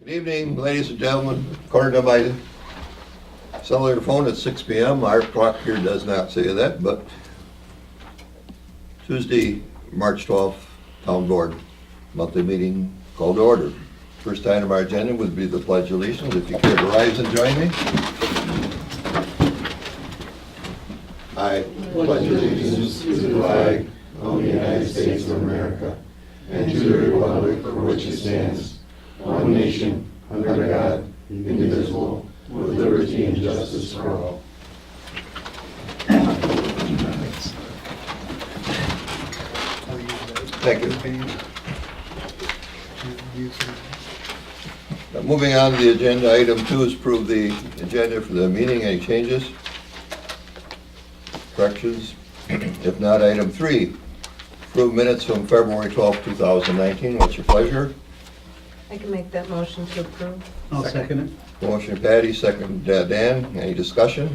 Good evening, ladies and gentlemen. According to my cellular phone, it's 6 p.m. Our clock here does not say that, but Tuesday, March 12th, Town Board monthly meeting called to order. First item on our agenda would be the Pledge of Allegiance. If you care to rise and join me. I pledge allegiance to the flag of the United States of America and to the republic for which it stands, one nation, under God, indivisible, with liberty and justice for all. Thank you. Moving on to the agenda, item 2 is approve the agenda for the meeting. Any changes? Corrections? If not, item 3, approve minutes from February 12, 2019. What's your pleasure? I can make that motion to approve. I'll second it. Motion Patty, second Dan. Any discussion?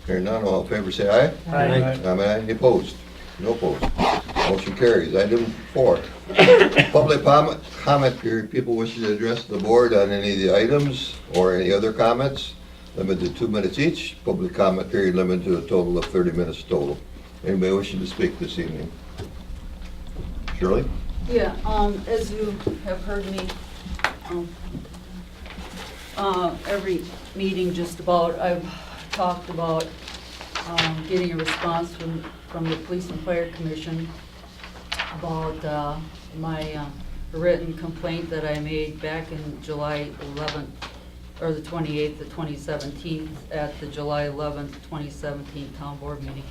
Hearing none, all in favor say aye. Aye. Any opposed? No opposed. Motion carries. Item 4, public comment period. People wishing to address the board on any of the items or any other comments, limited to 2 minutes each. Public comment period limited to a total of 30 minutes total. Anybody wishing to speak this evening? Shirley? Yeah, as you have heard me, every meeting just about, I've talked about getting a response from the Police and Fire Commission about my written complaint that I made back in July 11th, or the 28th of 2017, at the July 11th, 2017 Town Board meeting.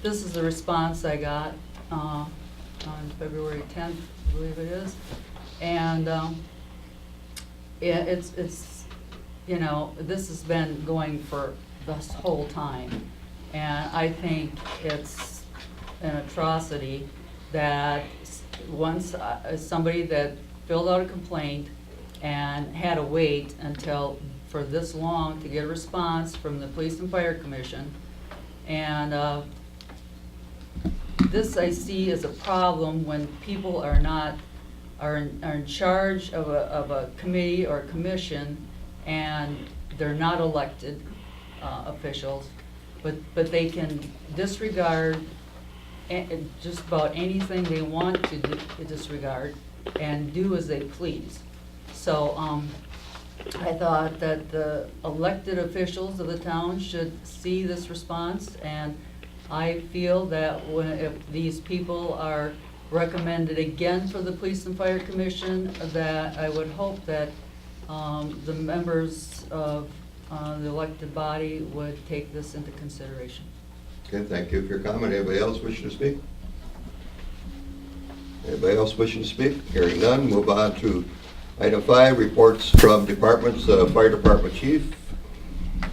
This is the response I got on February 10th, I believe it is. And yeah, it's, you know, this has been going for this whole time. And I think it's an atrocity that once somebody that filled out a complaint and had to wait until for this long to get a response from the Police and Fire Commission. And this I see as a problem when people are in charge of a committee or a commission, and they're not elected officials, but they can disregard just about anything they want to disregard and do as they please. So I thought that the elected officials of the town should see this response, and I feel that if these people are recommended again for the Police and Fire Commission, that I would hope that the members of the elected body would take this into consideration. Okay, thank you for your comment. Anybody else wishing to speak? Anybody else wishing to speak? Hearing none, move on to item 5, reports from departments. Fire Department Chief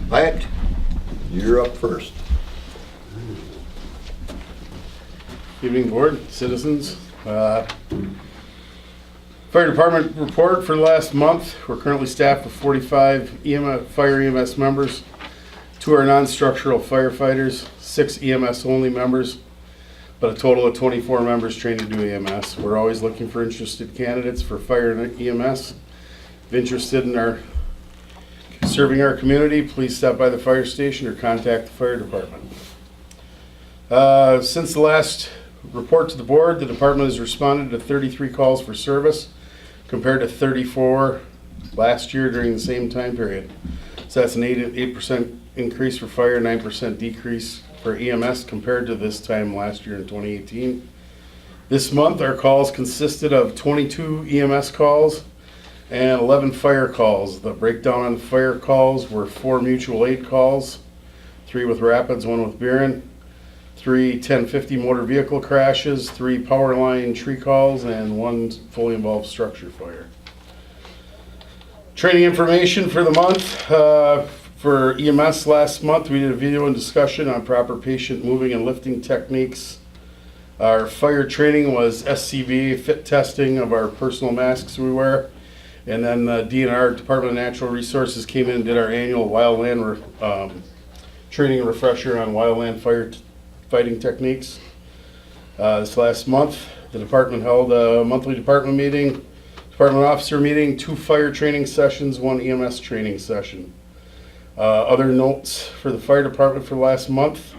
Hyatt, you're up first. Evening board, citizens. Fire department report for the last month. We're currently staffed with 45 fire EMS members, 2 are non-structural firefighters, 6 EMS only members, but a total of 24 members trained to do EMS. We're always looking for interested candidates for fire and EMS. If interested in serving our community, please stop by the fire station or contact the fire department. Since the last report to the board, the department has responded to 33 calls for service compared to 34 last year during the same time period. So that's an 8% increase for fire, 9% decrease for EMS compared to this time last year in 2018. This month our calls consisted of 22 EMS calls and 11 fire calls. The breakdown on the fire calls were 4 mutual aid calls, 3 with Rapids, 1 with Buren, 3 1050 motor vehicle crashes, 3 power line tree calls, and 1 fully involved structure fire. Training information for the month. For EMS last month, we did a video and discussion on proper patient moving and lifting techniques. Our fire training was SCBA fit testing of our personal masks we wear. And then the DNR, Department of Natural Resources, came in and did our annual wildland training refresher on wildland fighting techniques. This last month, the department held a monthly department meeting to Department officer meeting, 2 fire training sessions, 1 EMS training session. Other notes for the fire department for last month.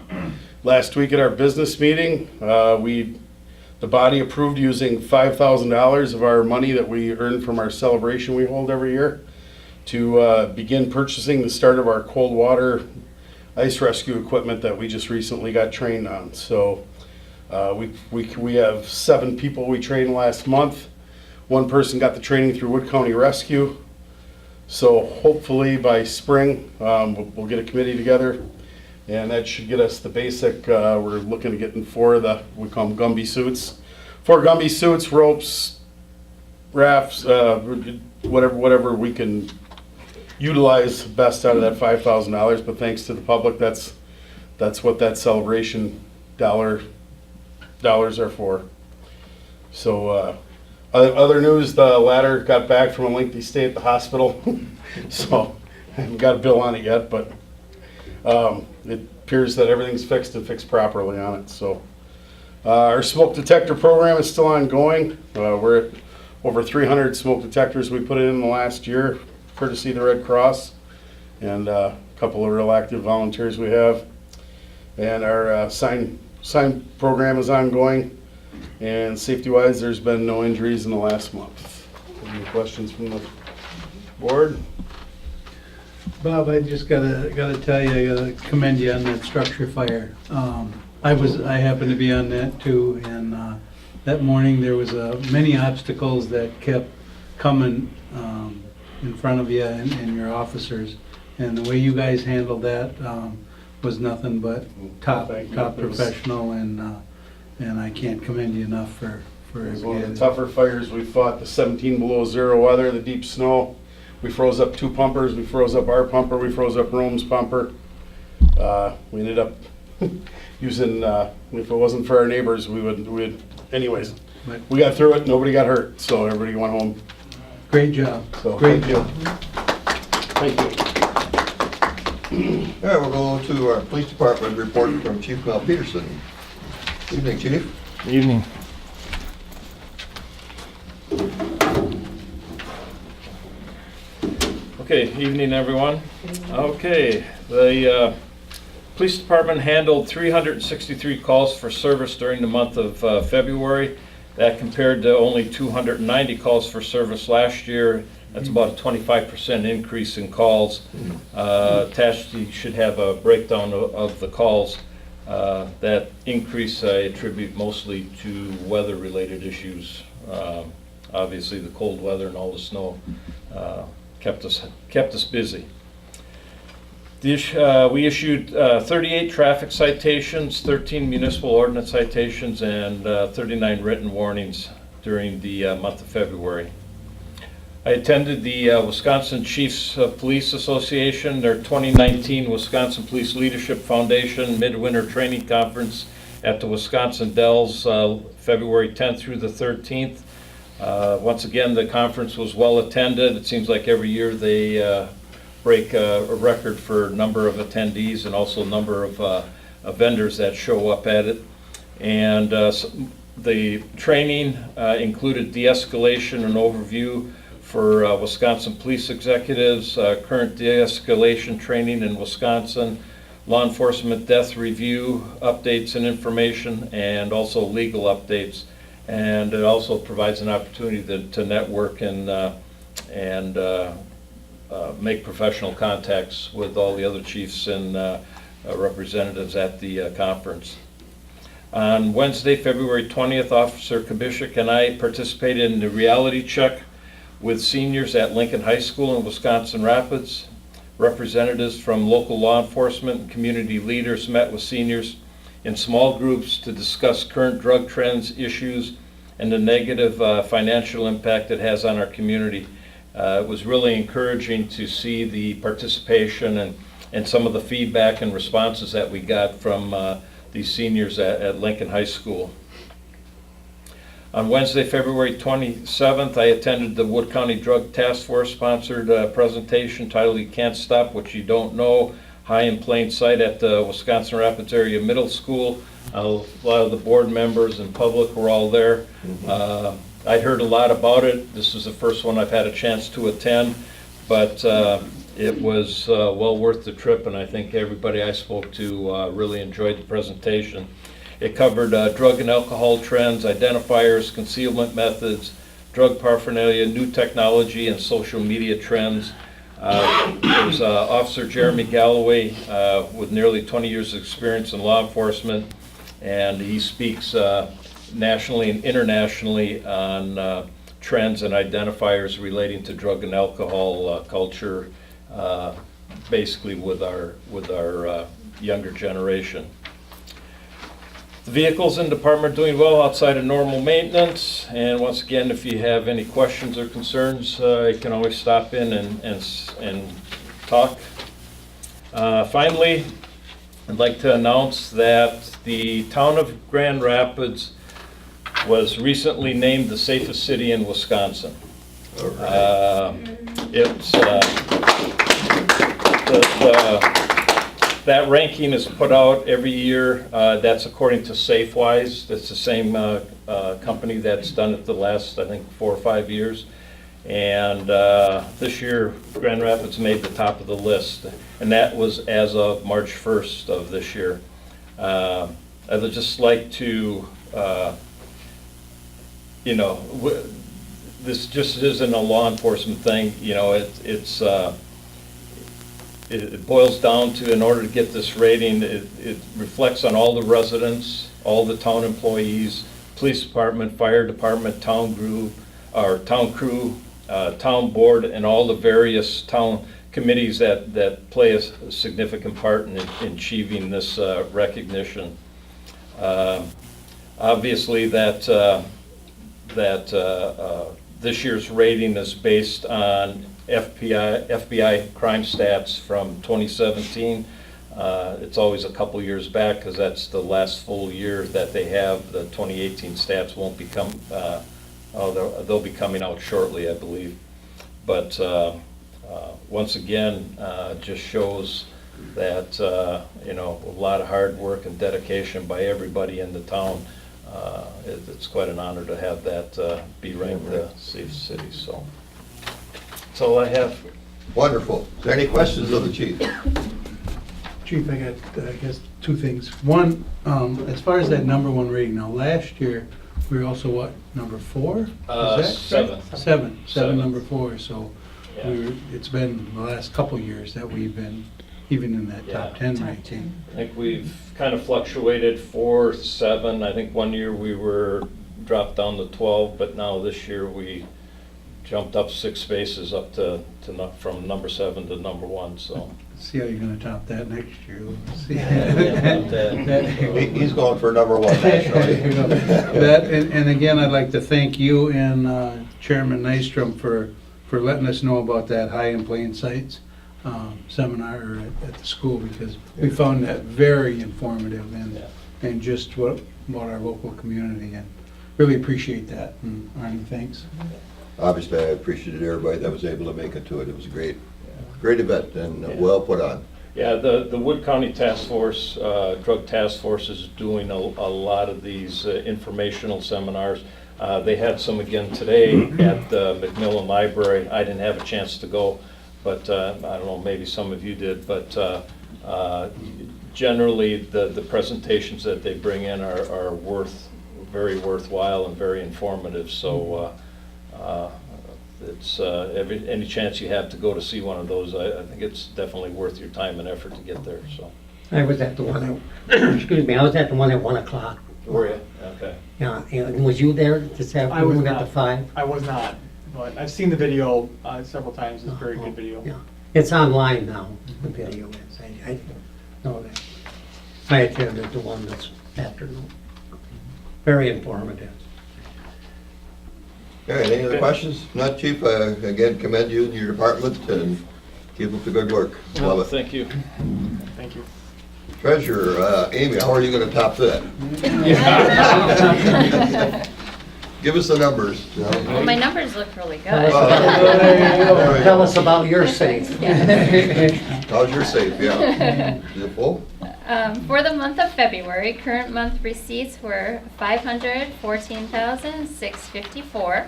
Last week at our business meeting, the body approved using $5,000 of our money that we earn from our celebration we hold every year to begin purchasing the start of our cold water ice rescue equipment that we just recently got trained on. So we have 7 people we trained last month. 1 person got the training through Wood County Rescue. So hopefully by spring, we'll get a committee together, and that should get us the basic. We're looking to getting 4 of the, we call them Gumby suits. 4 Gumby suits, ropes, rafts, whatever we can utilize best out of that $5,000. But thanks to the public, that's what that celebration dollars are for. So other news, the ladder got back from a lengthy stay at the hospital. So I haven't got a bill on it yet, but it appears that everything's fixed and fixed properly on it. So our smoke detector program is still ongoing. We're at over 300 smoke detectors we put in the last year, courtesy of the Red Cross, and a couple of real active volunteers we have. And our sign program is ongoing. And safety-wise, there's been no injuries in the last month. Any questions from the board? Bob, I just gotta tell you, I gotta commend you on that structure fire. I happened to be on that too, and that morning there was many obstacles that kept coming in front of you and your officers, and the way you guys handled that was nothing but top professional, and I can't commend you enough for It was one of the tougher fires we fought, the 17 below zero weather, the deep snow. We froze up 2 pumpers, we froze up our pumper, we froze up Rome's pumper. We ended up using, if it wasn't for our neighbors, we would, anyways. But We got through it, nobody got hurt, so everybody went home. great job. So, Great thank you. job. Thank you. All right, we'll go to our police department report from Chief Mel Peterson. Evening, Chief. Evening. Okay, evening everyone. Okay, the police department handled 363 calls for service during the month of February. That compared to only 290 calls for service last year. That's about a 25% increase in calls. Attached, you should have a breakdown of the calls. That increase I attribute mostly to weather-related issues. Obviously, the cold weather and all the snow kept us busy. We issued 38 traffic citations, 13 municipal ordinance citations, and 39 written warnings during the month of February. I attended the Wisconsin Chiefs of Police Association, their 2019 Wisconsin Police Leadership Foundation Midwinter Training Conference at the Wisconsin Dells, February 10th through the 13th. Once again, the conference was well attended. It seems like every year they break a record for number of attendees and also number of vendors that show up at it. And the training included de-escalation and overview for Wisconsin police executives, current de-escalation training in Wisconsin, law enforcement death review updates and information, and also legal updates. And it also provides an opportunity to network and make professional contacts with all the other chiefs and representatives at the conference. On Wednesday, February 20th, Officer Kubishik and I participated in the reality check with seniors at Lincoln High School in Wisconsin Rapids. Representatives from local law enforcement and community leaders met with seniors in small groups to discuss current drug trends, issues, and the negative financial impact it has on our community. It was really encouraging to see the participation and some of the feedback and responses that we got from these seniors at Lincoln High School. On Wednesday, February 27th, I attended the Wood County Drug Task Force sponsored presentation titled "You Can't Stop What You Don't Know," high in plain sight at the Wisconsin Rapids Area Middle School. A lot of the board members and public were all there. I'd heard a lot about it. This is the first one I've had a chance to attend, but it was well worth the trip, and I think everybody I spoke to really enjoyed the presentation. It covered drug and alcohol trends, identifiers, concealment methods, drug paraphernalia, new technology, and social media trends. There was Officer Jeremy Galloway with nearly 20 years of experience in law enforcement, and he speaks nationally and internationally on trends and identifiers relating to drug and alcohol culture, basically with our younger generation. The vehicles in the department are doing well outside of normal maintenance, and once again, if you have any questions or concerns, you can always stop in and talk. Finally, I'd like to announce that the town of Grand Rapids was recently named the safest city in Wisconsin. All right. That ranking is put out every year. That's according to Safewise. That's the same company that's done it the last, I think, 4 or 5 years. And this year, Grand Rapids made the top of the list, and that was as of March 1st of this year. I would just like to, this just isn't a law enforcement thing. It boils down to, in order to get this rating, it reflects on all the residents, all the town employees, police department, fire department, town crew, town board, and all the various town committees that play a significant part in achieving this recognition. Obviously, that this year's rating is based on FBI crime stats from 2017. It's always a couple years back because that's the last full year that they have. The 2018 stats won't become, they'll be coming out shortly, I believe. But once again, just shows that, a lot of hard work and dedication by everybody in the town. It's quite an honor to have that be ranked the safest city, so. That's all I have. Wonderful. Is there any questions of the chief? Chief, I got, I guess, 2 things. One, as far as that #1 rating, now last year, we were also what, number 4? Is that right? 7. Seven, number 4, so Yeah. it's been the last couple years that we've been even in that top Yeah. 10 Top ranking. 10. I think we've kind of fluctuated 4, 7. I think one year we were dropped down to 12, but now this year we jumped up 6 spaces up from number 7 to number 1, so. See how you're gonna top that next year. Let's see. He's going for #1 nationally. That, and again, I'd like to thank you and Chairman Nystrom for letting us know about that High in Plain Sights seminar at the school, because we found that very informative and just about our local community, and really appreciate that. And Arnie, thanks. Obviously, I appreciated everybody that was able to make it to it. It was a great event and well put on. Yeah, the Wood County Task Force, Drug Task Force is doing a lot of these informational seminars. They had some again today at the McMillan Library. I didn't have a chance to go, but I don't know, maybe some of you did, but generally the presentations that they bring in are very worthwhile and very informative. So it's any chance you have to go to see one of those, I think it's definitely worth your time and effort to get there, so. I was at the one at, excuse me, I was at the one at 1 o'clock. Were you? Okay. Yeah, and was you there this I was afternoon at not. the 5? I was not, but I've seen the video several times. It's a very good video. Yeah, it's online now, the video is. I didn't know that. I attended the one this afternoon. Very informative. All right, any other questions? Not, Chief, again, commend you and your department and keep up the good work. Love it. Thank you. Thank you. Treasurer, Amy, how are you gonna top that? Give us the numbers. Well, my numbers look really Tell us good. about- There you go. Tell us about your safe. How's your safe, yeah? Is it full? For the month of February, current month receipts were $514,654.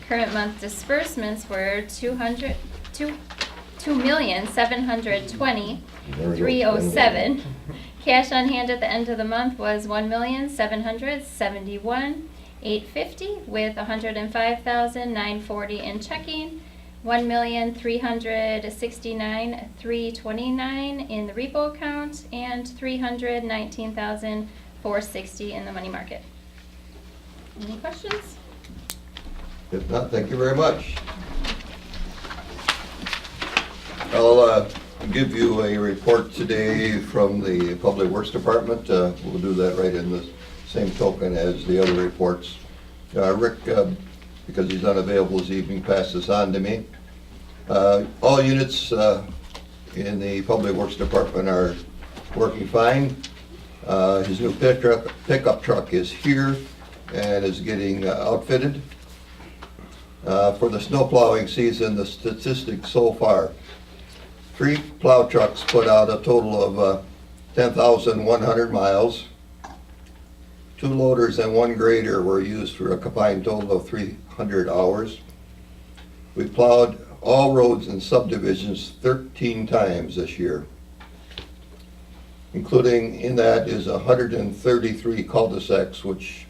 Current month disbursements were $2,720,307. Cash on hand at the end of the month was $1,771,850 with $105,940 in checking, $1,369,329 in the repo account, and $319,460 in the money market. Any questions? If not, thank you very much. I'll give you a report today from the Public Works Department. We'll do that right in the same token as the other reports. Rick, because he's unavailable this evening, passed this on to me. All units in the Public Works Department are working fine. His new pickup truck is here and is getting outfitted. For the snow plowing season, the statistics so far: 3 plow trucks put out a total of 10,100 miles. 2 loaders and 1 grader were used for a combined total of 300 hours. We plowed all roads and subdivisions 13 times this year. Including in that is 133 cul-de-sacs, which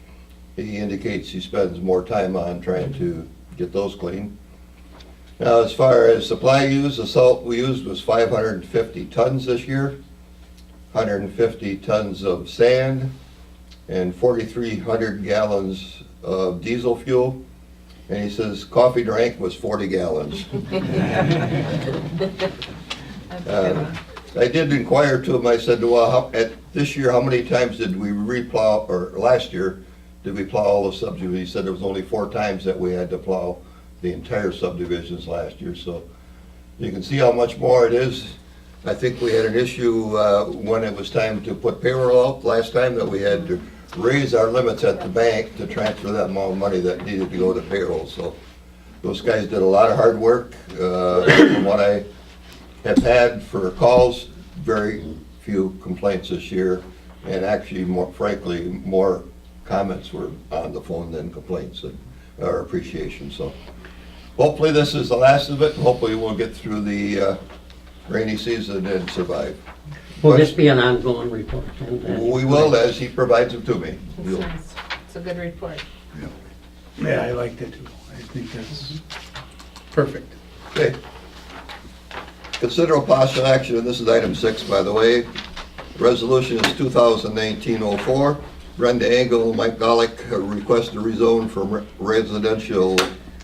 he indicates he spends more time on trying to get those clean. Now, as far as supply used, the salt we used was 550 tons this year, 150 tons of sand, and 4,300 gallons of diesel fuel. And he says coffee drank was 40 gallons. I did inquire to him. I said, well, this year, how many times did we replow, or last year, did we plow all the subdivisions? He said there was only 4 times that we had to plow the entire subdivisions last year. So you can see how much more it is. I think we had an issue when it was time to put payroll out last time, that we had to raise our limits at the bank to transfer that amount of money that needed to go to payroll. So those guys did a lot of hard work. From what I have had for calls, very few complaints this year, and actually, more frankly, more comments were on the phone than complaints or appreciation. So hopefully this is the last of it. Hopefully we'll get through the rainy season and survive. Will this be an ongoing report? We will, as he provides them to me. It's nice. It's a good report. Yeah, I liked it too. I think that's perfect. Okay. Consider a possible action, and this is item 6, by the way. Resolution is 2019-04. Brenda Engel, Mike Golick request to rezone from residential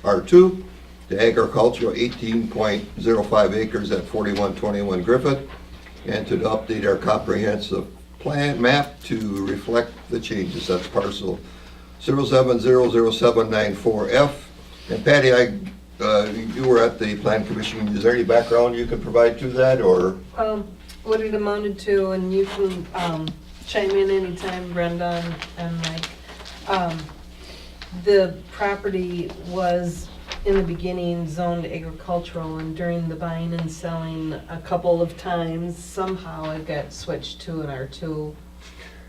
R2 to agricultural, 18.05 acres at 4121 Griffith, and to update our comprehensive plan map to reflect the changes. That's parcel 0700794F. And Patty, you were at the Plan Commission. Is there any background you can provide to that, or? What it amounted to, and you can chime in anytime, Brenda and Mike. The property was in the beginning zoned agricultural, and during the buying and selling a couple of times, somehow it got switched to an R2.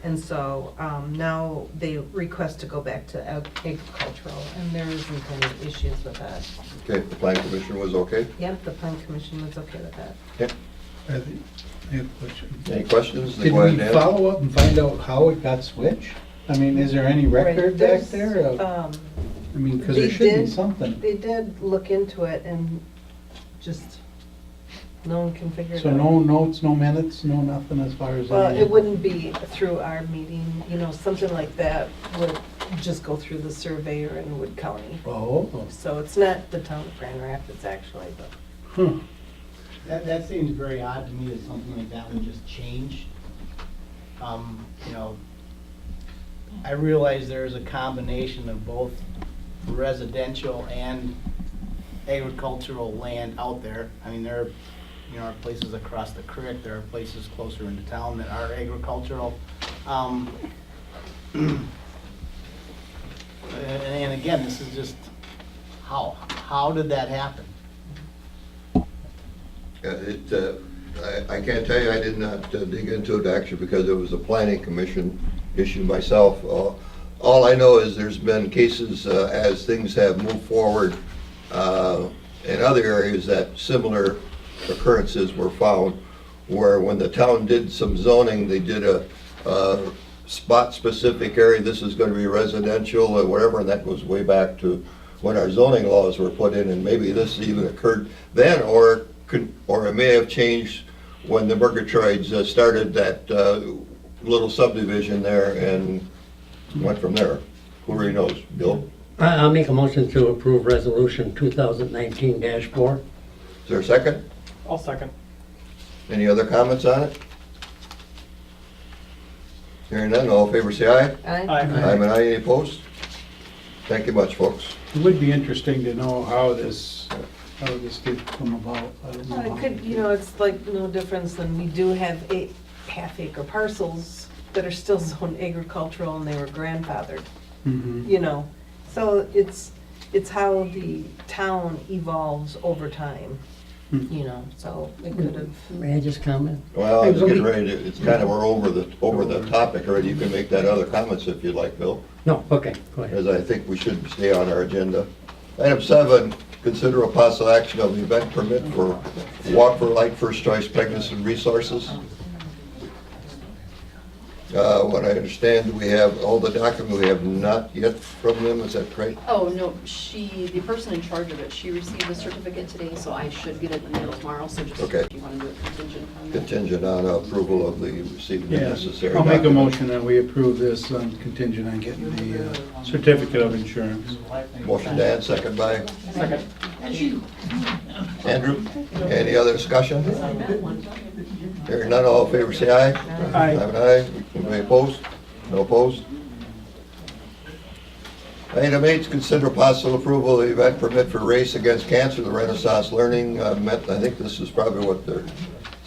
And so now they request to go back to agricultural, and there isn't any issues with that. Okay, the Plan Commission was okay? Yep, the plan commission was okay with that. Okay. I have a question. Any questions? Did Go ahead, we Dan. follow up and find out how it got switched? I mean, is there any record back Right, there? there's, I mean, because there they should be did- something. They did look into it, and just no one can figure it out. So no notes, no minutes, no nothing as far as. Well, any- it wouldn't be through our meeting, something like that would just go through the surveyor in Wood County. Oh, So it's not the town of Grand Rapids, actually, but. huh. That seems very odd to me that something like that would just change. I realize there's a combination of both residential and agricultural land out there. I mean, there are places across the creek, there are places closer into town that are agricultural. And again, this is just, how did that happen? I can't tell you, I did not dig into it actually because it was a planning commission issue myself. All I know is there's been cases as things have moved forward in other areas that similar occurrences were found where when the town did some zoning, they did a spot-specific area, this is gonna be residential or whatever, and that goes way back to when our zoning laws were put in, and maybe this even occurred then, or it may have changed when the Murgatroyds started that little subdivision there and went from there. Who really knows? Bill? I'll make a motion to approve resolution 2019-4. Is there a second? I'll second. Any other comments on it? Hearing none, all in favor say aye. Aye. Aye. Aye, and aye, any opposed? Thank you much, folks. It would be interesting to know how this did come about. I don't know. Well, it could, you know, it's like no difference than we do have half-acre parcels that are still zoned agricultural and they were grandfathered, Mhm. you know? So it's how the town evolves over time, you know, so it could have. May I just comment? Well, I was getting ready to, it's kind of, we're over the topic already. You can make that other comments if you'd like, Bill, No, okay, go ahead. as I think we should stay on our agenda. Item 7, consider a possible action of event permit for Walk for Light First Choice Pregnancy Resources. What I understand, we have all the documents, we have not yet from them, is that correct? Oh, no, the person in charge of it, she received the certificate today, so I should get it in the mail tomorrow, so just Okay. if you want to do it contingent on that. Contingent on approval of the receiving the Yeah, necessary I'll make a documents. motion that we approve this contingent on getting the certificate of insurance. Motion Dan, second by Second. Andrew. Any other discussion? Hearing none, all in favor say aye. Aye. Have an aye. Anybody opposed? No opposed? Item 8, consider possible approval of the event permit for Race Against Cancer, the Renaissance Learning. I think this is probably what, their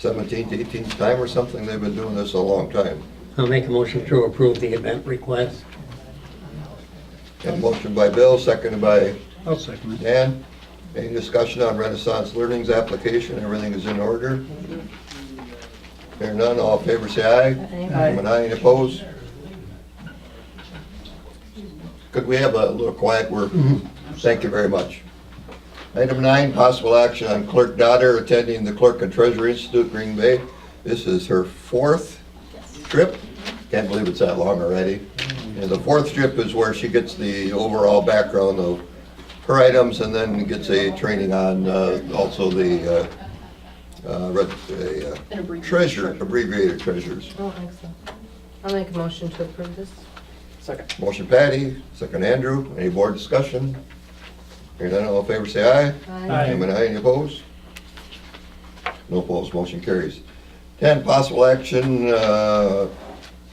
17th, 18th time or something? They've been doing this a long time. I'll make a motion to approve the event request. And motion by Bill, seconded by I'll second it. Dan. Any discussion on Renaissance Learning's application? Everything is in order? Hearing none, all in favor say aye. Aye. And aye, any opposed? Could we have a little quiet word? Thank you very much. Item 9, possible action on Clerk Dotter attending the Clerk and Treasurer Institute, Green Bay. This is her 4th trip. Can't believe it's that long already. And the 4th trip is where she gets the overall background of her items and then gets a training on also the abbreviated treasures. Oh, excellent. I'll make a motion to approve this. Second. Motion Patty, second Andrew. Any board discussion? Hearing none, all in favor say aye. Aye. And aye, any opposed? No opposed, motion carries. 10, possible action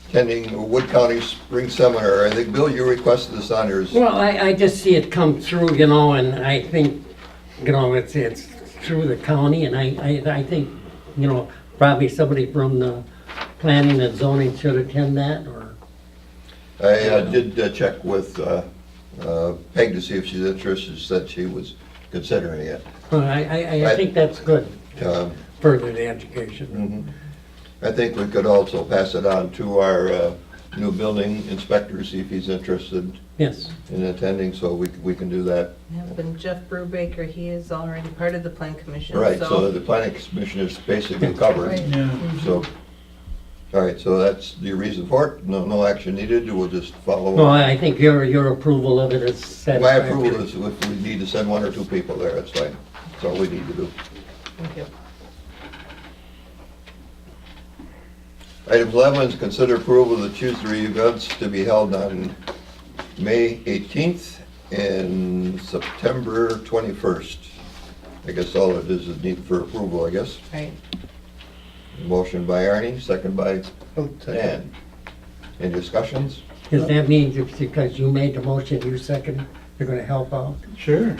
attending Wood County Spring Seminar. I think, Bill, you requested this on yours. Well, I just see it come through, you know, and I think, you know, it's through the county, and I think, you know, probably somebody from the planning and zoning should attend that, or, I did check with Peg to see if she's interested. She said she was considering it. well, I think that's good, Um, further the education. I think we could also pass it on to our new building inspector, see if he's interested Yes, in attending, so we can do that. Yep, and Jeff Brubaker, he is already part of the plan commission, Right, so the planning commission is basically covered, Right. Yeah. so. All right, so that's the reason for it. No action needed, we'll just follow. well, I think your approval of it is My satisfactory. approval is if we need to send 1 or 2 people there, that's fine. That's all we need to do. Thank you. Item 11 is consider approval of the Tuesday events to be held on May 18th and September 21st. I guess all it is needed for approval, I guess. Right. Motion by Arnie, second by Dan. Any discussions? Does that mean just because you made the motion, you second, you're gonna help out? Sure.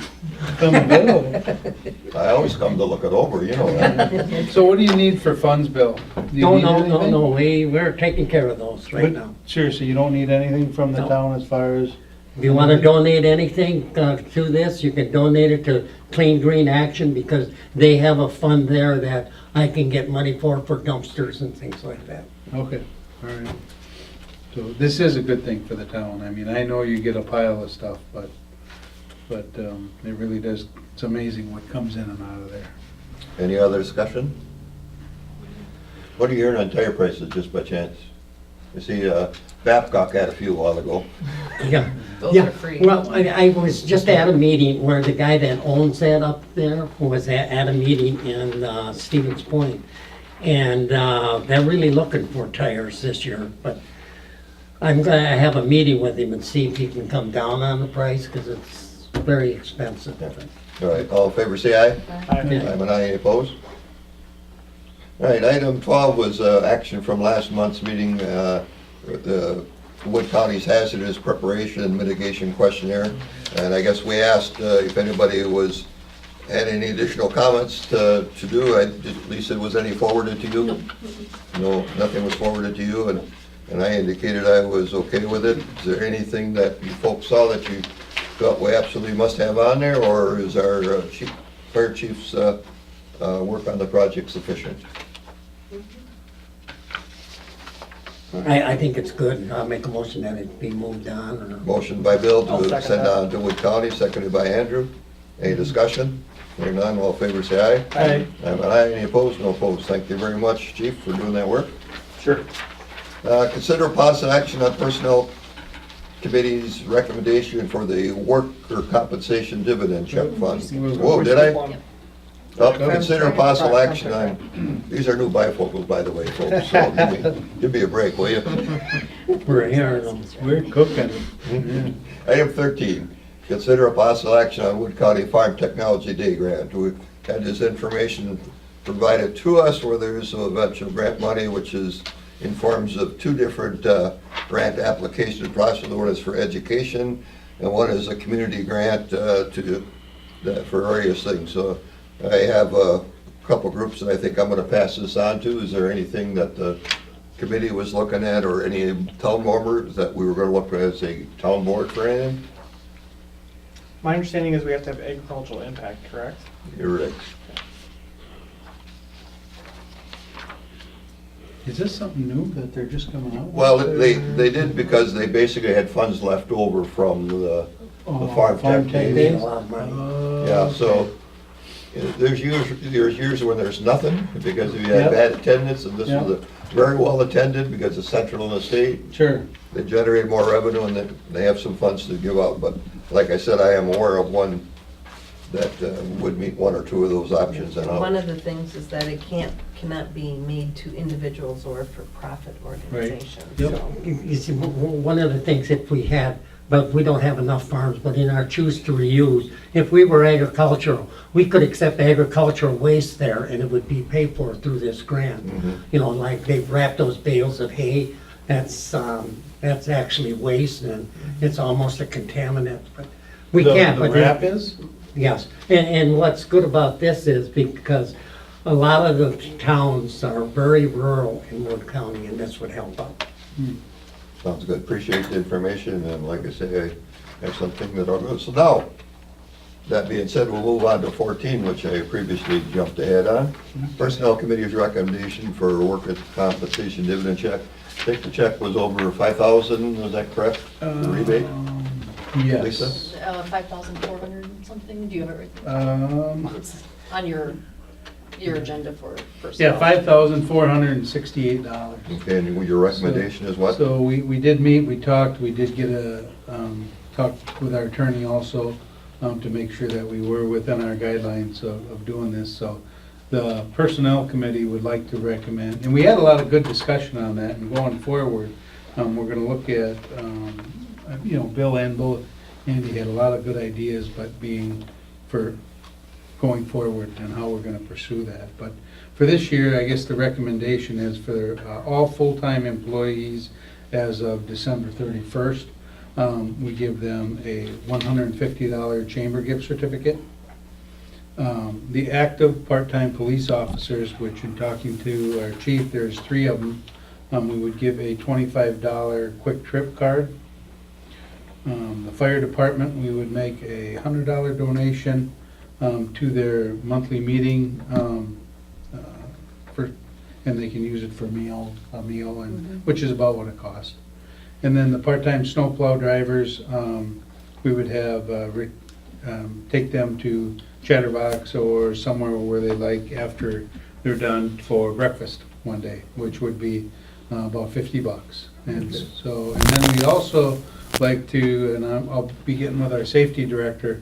Come and go. I always come to look it over, you know that. So what do you need for funds, Bill? Do you No, need no, anything? no, we're taking care of those right now. Seriously, you don't need anything from the No. town as far as If you wanna donate anything to this, you can donate it to Clean Green Action, because they have a fund there that I can get money for dumpsters and things like that. Okay, all right. So this is a good thing for the town. I mean, I know you get a pile of stuff, but it really does, it's amazing what comes in and out of there. Any other discussion? What are you hearing on tire prices, just by chance? You see, Babcock had a few a while ago. Yeah. Those Yeah. are free. Well, I was just at a meeting where the guy that owns that up there was at a meeting in Stevens Point. And they're really looking for tires this year, but I'm gonna have a meeting with him and see if he can come down on the price, because it's very expensive. All right, all in favor, say aye. Aye. I'm an aye, any opposed? All right, item 12 was action from last month's meeting, the Wood County's hazardous preparation and mitigation questionnaire. And I guess we asked if anybody had any additional comments to do. Lisa, was any forwarded to you? No, nothing was forwarded to you, and I indicated I was okay with it. Is there anything that you folks saw that you felt we absolutely must have on there, or is our fire chief's work on the project sufficient? I think it's good. I'll make a motion that it be moved on. Or Motion by Bill I'll to second send that. on to Wood County, seconded by Andrew. Any discussion? Hearing none, all in favor say aye. Aye. I'm an aye, any opposed? No opposed. Thank you very much, Chief, for doing that work. Sure. Consider positive action on Personnel Committee's recommendation for the worker compensation dividend check fund. Whoa, did I? Oh, consider possible action on, these are new bifocals, by the way, folks, so give me a break, will you? we're hearing them. We're cooking. Item 13, consider a possible action on Wood County Farm Technology Day grant. We had this information provided to us where there is some eventual grant money, which is in forms of two different grant application process. One is for education, and one is a community grant for various things. So I have a couple groups that I think I'm gonna pass this on to. Is there anything that the committee was looking at, or any town members that we were gonna look at as a town board for anything? My understanding is we have to have agricultural impact, correct? You're right. Is this something new that they're just coming out with? Well, they did because they basically had funds left over from the Oh, farm tech tech days. days? A lot of money. Yeah, so there's years when there's nothing, because if you have Yep. bad attendance, and this Yep. was very well attended because it's central in the state. Sure. They generate more revenue and they have some funds to give out, but like I said, I am aware of one that would meet one or two of those options. And One I'll- of the things is that it cannot be made to individuals or for profit organizations. Yep. So You see, one of the things, if we had, but we don't have enough farms, but in our choose to reuse, if we were agricultural, we could accept agricultural waste there and it would be paid for through this grant. You know, like they've wrapped those bales of hay, that's actually waste, and it's almost a contaminant, but we can't. The but wrap is? Yes, and what's good about this is because a lot of the towns are very rural in Wood County, and this would help out. Sounds good. Appreciate the information, and like I say, I have something that I'll go. So now, that being said, we'll move on to 14, which I previously jumped ahead on. Personnel Committee's recommendation for workers' compensation dividend check. I think the check was over 5,000, is that correct? The rebate? Yes. Lisa? 5,400 and something, do you have it right? It's on your agenda for personnel. Yeah, $5,468. Okay, and your recommendation is what? So we did meet, we talked, we did get talked with our attorney also to make sure that we were within our guidelines of doing this. So the Personnel Committee would like to recommend, and we had a lot of good discussion on that, and going forward, we're gonna look at, Bill and both, Andy had a lot of good ideas, but being for going forward and how we're gonna pursue that. But for this year, I guess the recommendation is for all full-time employees as of December 31st, we give them a $150 chamber gift certificate. The active part-time police officers, which in talking to our chief, there's 3 of them, we would give a $25 quick trip card. The fire department, we would make a $100 donation to their monthly meeting, and they can use it for a meal, and, which is about what it costs. And then the part-time snowplow drivers, we would have, take them to Chatterbox or somewhere where they like after they're done for breakfast one day, which would be about $50. And so, and then we also like to, and I'll be getting with our safety director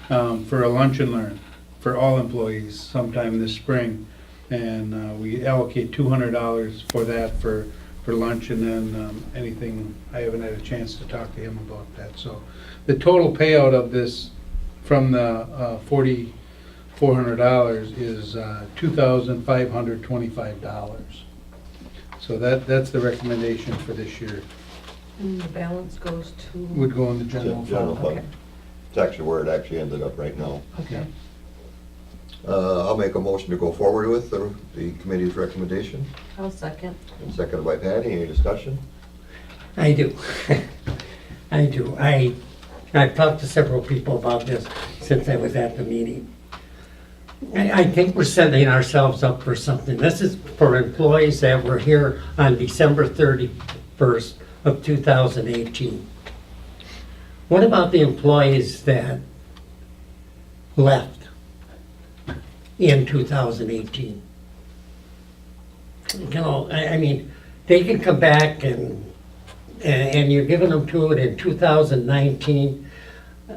for a lunch and learn for all employees sometime this spring. And we allocate $200 for that for lunch, and then anything, I haven't had a chance to talk to him about that. So the total payout of this from the $4,400 is $2,525. So that's the recommendation for this year. And the balance goes to? Would go in the general General fund. fund. It's actually where it actually ended up right now. Okay. I'll make a motion to go forward with the committee's recommendation. I'll second. And seconded by Patty. Any discussion? I do. I do. I've talked to several people about this since I was at the meeting. I think we're setting ourselves up for something. This is for employees that were here on December 31st of 2018. What about the employees that left in 2018? You know, I mean, they can come back and you're giving them to it in 2019.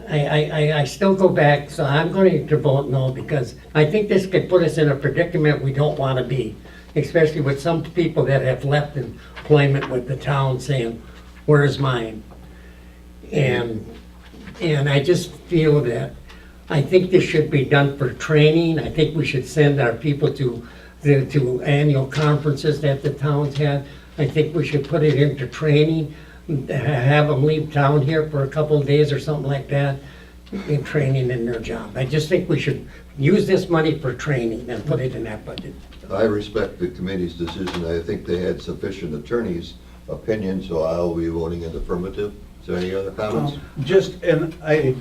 I still go back, so I'm going to vote no, because I think this could put us in a predicament we don't want to be, especially with some people that have left employment with the town saying, where's mine? And I just feel that, I think this should be done for training. I think we should send our people to annual conferences that the towns had. I think we should put it into training, have them leave town here for a couple of days or something like that, in training in their job. I just think we should use this money for training and put it in that budget. I respect the committee's decision. I think they had sufficient attorney's opinion, so I'll be voting in the affirmative. Is there any other comments? Just, and I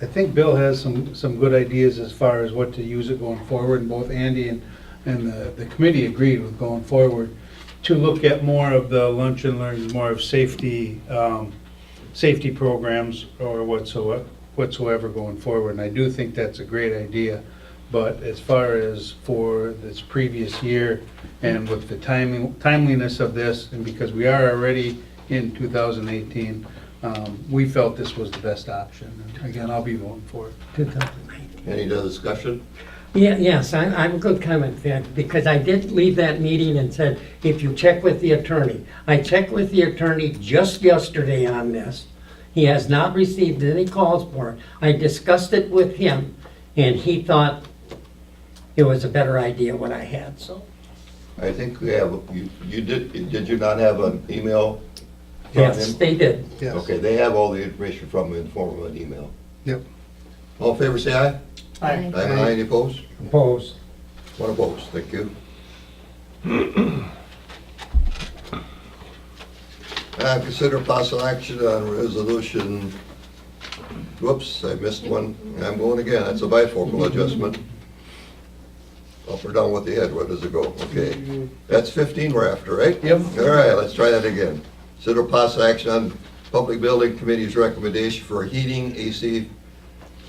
think Bill has some good ideas as far as what to use it going forward, and both Andy and the committee agreed with going forward to look at more of the lunch and learns, more of safety programs or whatsoever going forward. And I do think that's a great idea. But as far as for this previous year and with the timeliness of this, and because we are already in 2018, we felt this was the best option. And again, I'll be voting for it. 2019. Any other discussion? Yes, I'm a good comment there, because I did leave that meeting and said, if you check with the attorney. I checked with the attorney just yesterday on this. He has not received any calls for it. I discussed it with him, and he thought it was a better idea what I had, so. I think we have, did you not have an email from Yes, him? they did. Yes. Okay, they have all the information from him in the form of an email. Yep. All in favor, say aye. Aye. Aye, any opposed? Opposed. One opposed, thank you. Consider possible action on resolution, whoops, I missed one. I'm going again, that's a bifocal adjustment. Up or down with the head, where does it go? Okay, that's 15 we're after, right? Yep. All right, let's try that again. Consider possible action on Public Building Committee's recommendation for heating AC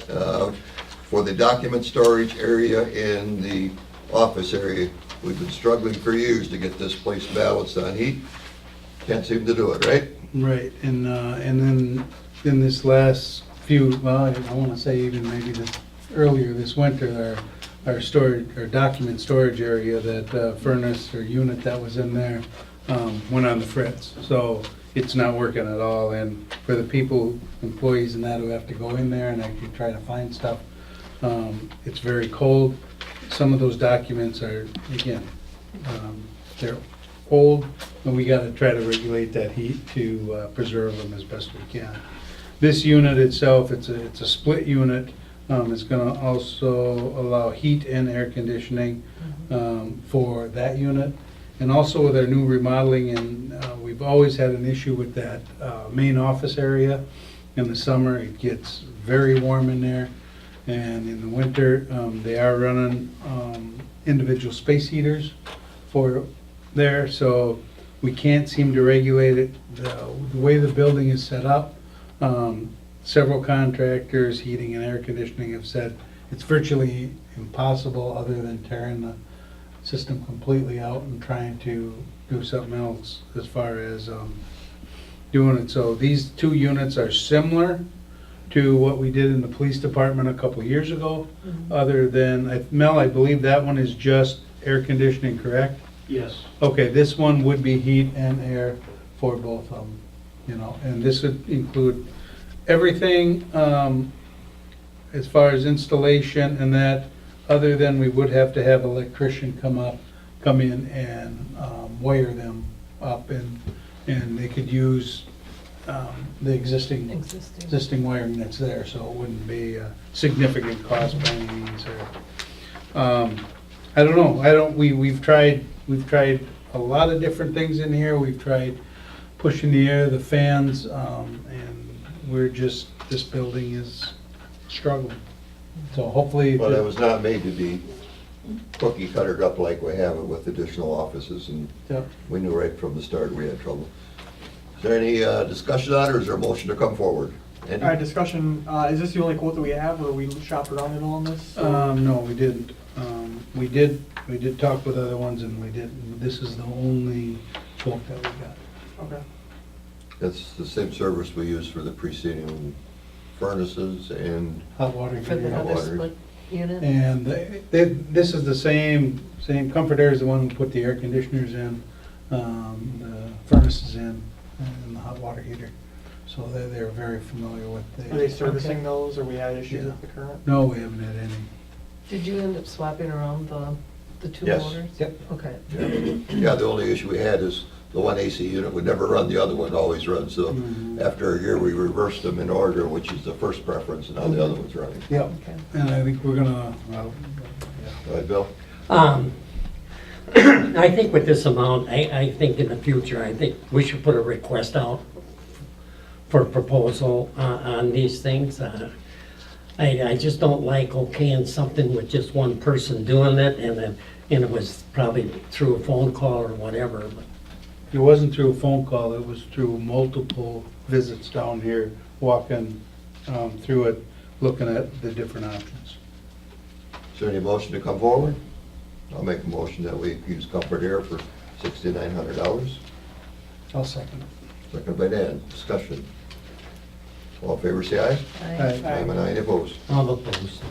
for the document storage area in the office area. We've been struggling for years to get this place balanced on heat. Can't seem to do it, right? Right, and then in this last few, well, I want to say even maybe earlier this winter, our storage, our document storage area, that furnace or unit that was in there went on the fritz. So it's not working at all, and for the people, employees and that who have to go in there and actually try to find stuff, it's very cold. Some of those documents are, again, they're old, and we gotta try to regulate that heat to preserve them as best we can. This unit itself, it's a split unit. It's gonna also allow heat and air conditioning for that unit. And also with our new remodeling, and we've always had an issue with that main office area. In the summer, it gets very warm in there, and in the winter, they are running individual space heaters for there, so we can't seem to regulate it. The way the building is set up, several contractors, heating and air conditioning, have said it's virtually impossible, other than tearing the system completely out and trying to do something else as far as doing it. So these two units are similar to what we did in the police department a couple years ago, other than, Mel, I believe that one is just air conditioning, correct? Yes. Okay, this one would be heat and air for both of them, you know, and this would include everything as far as installation and that, other than we would have to have an electrician come in and wire them up, and they could use the existing wiring that's there, so it wouldn't be a significant cost by any means. I don't know, we've tried a lot of different things in here. We've tried pushing the air, the fans, and this building is struggling. So hopefully. But it was not made to be cookie cuttered up like we have it with additional offices, and Yep. we knew right from the start we had trouble. Is there any discussion on it, or is there a motion to come forward? Andy? All right, discussion, is this the only quote that we have, or we shopped around at all on this? No, we didn't. We did talk with other ones, and we didn't. This is the only quote that we got. Okay. It's the same service we use for the preceding furnaces and Hot water For the heater. other water. split unit? And this is the same Comfort Air is the one who put the air conditioners in, the furnaces in, and the hot water heater. So they're very familiar with Are they the. servicing those, or we had issues Yeah. with the current? No, we haven't had any. Did you end up swapping around the two Yes. motors? Yep. Okay. Yeah, the only issue we had is the one AC unit would never run, the other one always runs. So Mhm. after a year, we reversed them in order, which is the first preference, and now the other one's running. Yep. Okay. And I think we're gonna, well, All right, Bill? I think with this amount, I think in the future, I think we should put a request out for proposal on these things. I just don't like okaying something with just one person doing it, and it was probably through a phone call or whatever, but it wasn't through a phone call, it was through multiple visits down here, walking through it, looking at the different options. Is there any motion to come forward? I'll make a motion that we use Comfort Air for $6,900. I'll second it. Second by Dan. Discussion. All in favor, say aye. Aye. Aye, and aye, opposed. all opposed.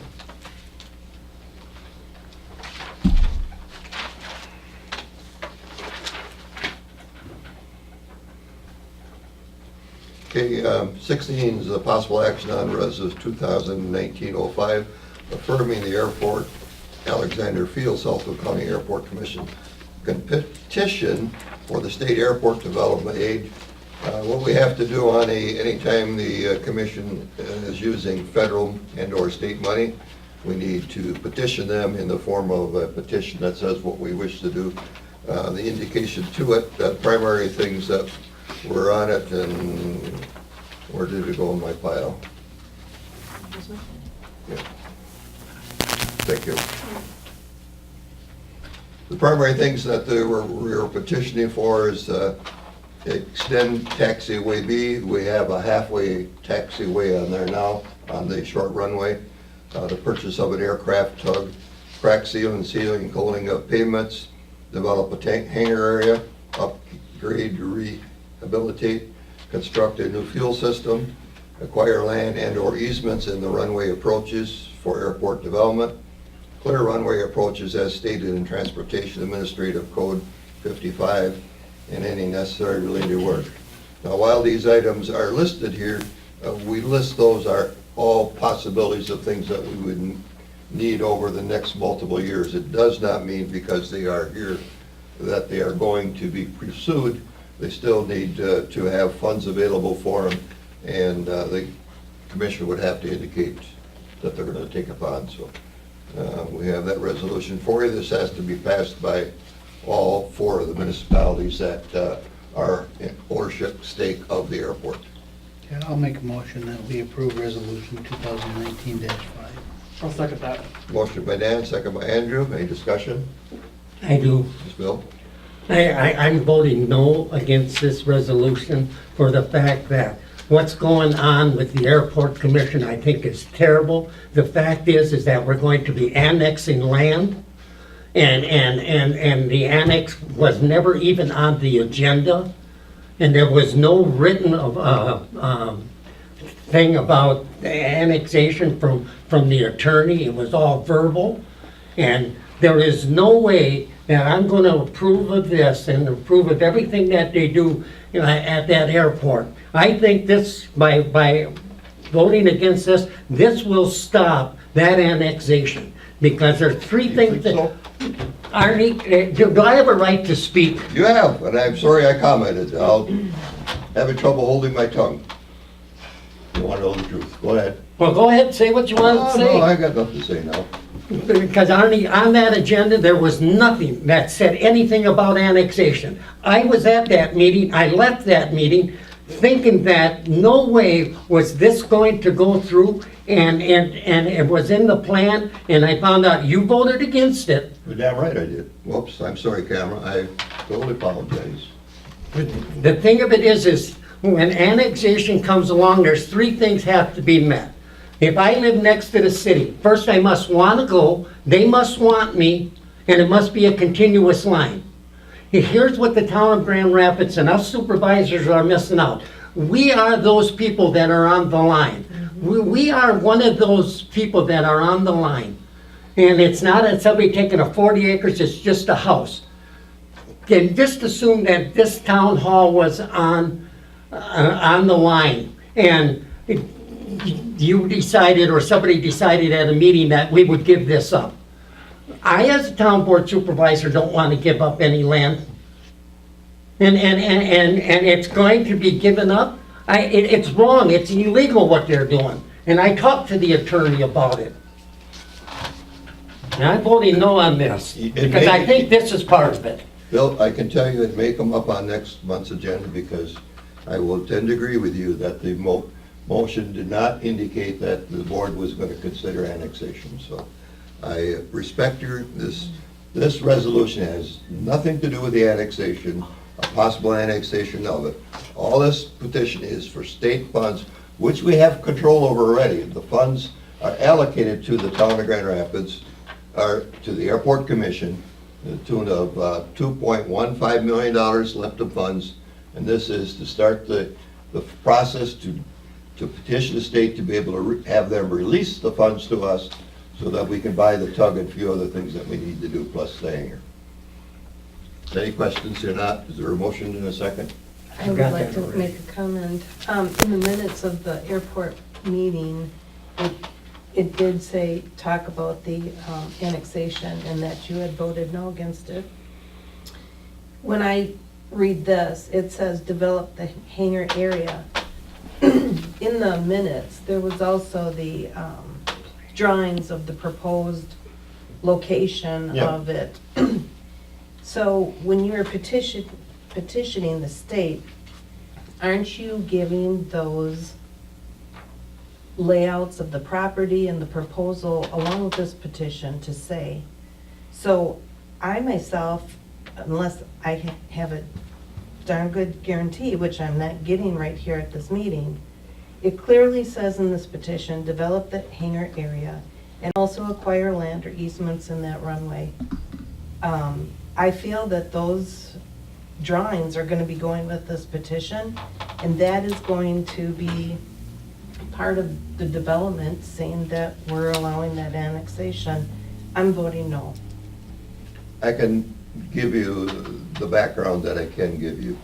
Okay, 16 is a possible action on Res. 2019-05, affirming the airport Alexander Field Southfield County Airport Commission can petition for the state airport development aid. What we have to do on anytime the commission is using federal and/or state money, we need to petition them in the form of a petition that says what we wish to do. The indication to it, the primary things that were on it, and where did it go in my pile? Yeah. Thank you. The primary things that we were petitioning for is extend taxiway B. We have a halfway taxiway on there now on the short runway. The purchase of an aircraft tug, crack seal and sealing and coating of pavements, develop a tank hangar area, upgrade, rehabilitate, construct a new fuel system, acquire land and/or easements in the runway approaches for airport development, clear runway approaches as stated in Transportation Administrative Code 55, and any necessary related work. Now, while these items are listed here, we list those are all possibilities of things that we would need over the next multiple years. It does not mean because they are here that they are going to be pursued. They still need to have funds available for them, and the commission would have to indicate that they're going to take upon. So we have that resolution for you. This has to be passed by all 4 of the municipalities that are in ownership stake of the airport. Yeah, I'll make a motion that we approve resolution 2019-5. I'll second that. Motion by Dan, second by Andrew. Any discussion? I do. Ms. Bill? I'm voting no against this resolution for the fact that what's going on with the airport commission, I think is terrible. The fact is that we're going to be annexing land, and the annex was never even on the agenda, and there was no written thing about the annexation from the attorney. It was all verbal, and there is no way that I'm going to approve of this and approve of everything that they do at that airport. I think this, by voting against this, this will stop that annexation. Because there are 3 things that, Arnie, do I have a right to speak? You have, and I'm sorry I commented. I'll having trouble holding my tongue. You want to know the truth? Go ahead. Well, go ahead and say what you want to say. No, I got nothing to say now. Because Arnie, on that agenda, there was nothing that said anything about annexation. I was at that meeting, I left that meeting thinking that no way was this going to go through, and it was in the plan, and I found out you voted against it. You're damn right I did. Whoops, I'm sorry, camera. I totally apologize. The thing of it is when annexation comes along, there's 3 things have to be met. If I live next to the city, first I must want to go, they must want me, and it must be a continuous line. Here's what the town of Grand Rapids and us supervisors are missing out. We are those people that are on the line. We are one of those people that are on the line. And it's not that somebody taking a 40 acres, it's just a house. And just assume that this town hall was on the line, and you decided, or somebody decided at a meeting that we would give this up. I, as a town board supervisor, don't want to give up any land. And it's going to be given up. It's wrong, it's illegal what they're doing. And I talked to the attorney about it. And I'm voting no on this, because I think this is part of it. Bill, I can tell you it may come up on next month's agenda because I will tend to agree with you that the motion did not indicate that the board was going to consider annexation. So I respect this resolution has nothing to do with the annexation, a possible annexation of it. All this petition is for state funds, which we have control over already. The funds are allocated to the town of Grand Rapids, or to the airport commission, to the tune of $2.15 million left of funds. And this is to start the process to petition the state to be able to have them release the funds to us so that we can buy the tug and a few other things that we need to do, plus the hangar. Any questions or not? Is there a motion in a second? I would like to make a comment. In the minutes of the airport meeting, it did say, talk about the annexation and that you had voted no against it. When I read this, it says develop the hangar area. In the minutes, there was also the drawings of the proposed location Yeah. of it. So when you're petitioning the state, aren't you giving those layouts of the property and the proposal along with this petition to say? So I myself, unless I have a darn good guarantee, which I'm not getting right here at this meeting, it clearly says in this petition, develop the hangar area and also acquire land or easements in that runway. I feel that those drawings are going to be going with this petition, and that is going to be part of the development, saying that we're allowing that annexation. I'm voting no. I can give you the background that I can give you.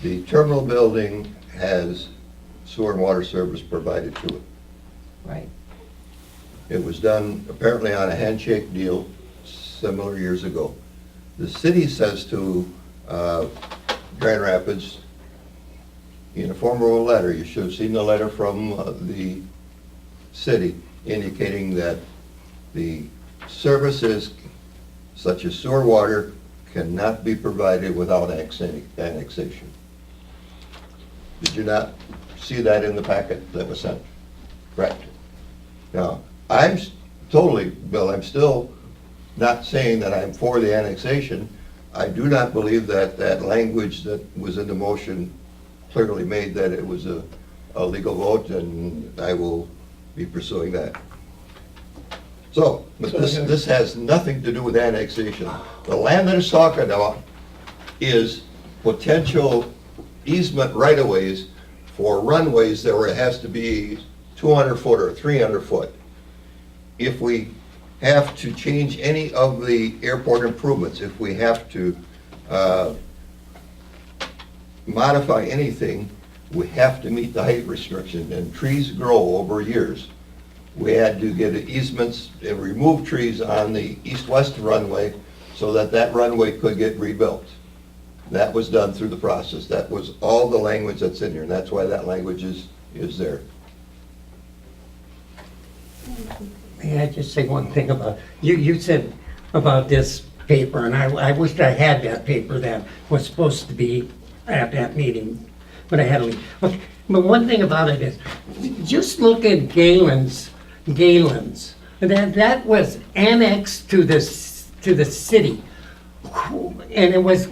The terminal building has sewer and water service provided to it. Right. It was done apparently on a handshake deal similar years ago. The city says to Grand Rapids, in a form of a letter, you should have seen the letter from the city indicating that the services such as sewer water cannot be provided without annexation. Did you not see that in the packet that was sent? Correct. Now, totally, Bill, I'm still not saying that I'm for the annexation. I do not believe that that language that was in the motion clearly made that it was a legal vote, and I will be pursuing that. So, but this has nothing to do with annexation. The land that it's talking about is potential easement right-of-ways for runways where it has to be 200 foot or 300 foot. If we have to change any of the airport improvements, if we have to modify anything, we have to meet the height restriction, and trees grow over years. We had to get easements and remove trees on the east-west runway so that that runway could get rebuilt. That was done through the process. That was all the language that's in here, and that's why that language is there. May I just say one thing about, you said about this paper, and I wished I had that paper that was supposed to be at that meeting, but I had to leave. Okay, but one thing about it is, just look at Galen's, that was annexed to the city, and it was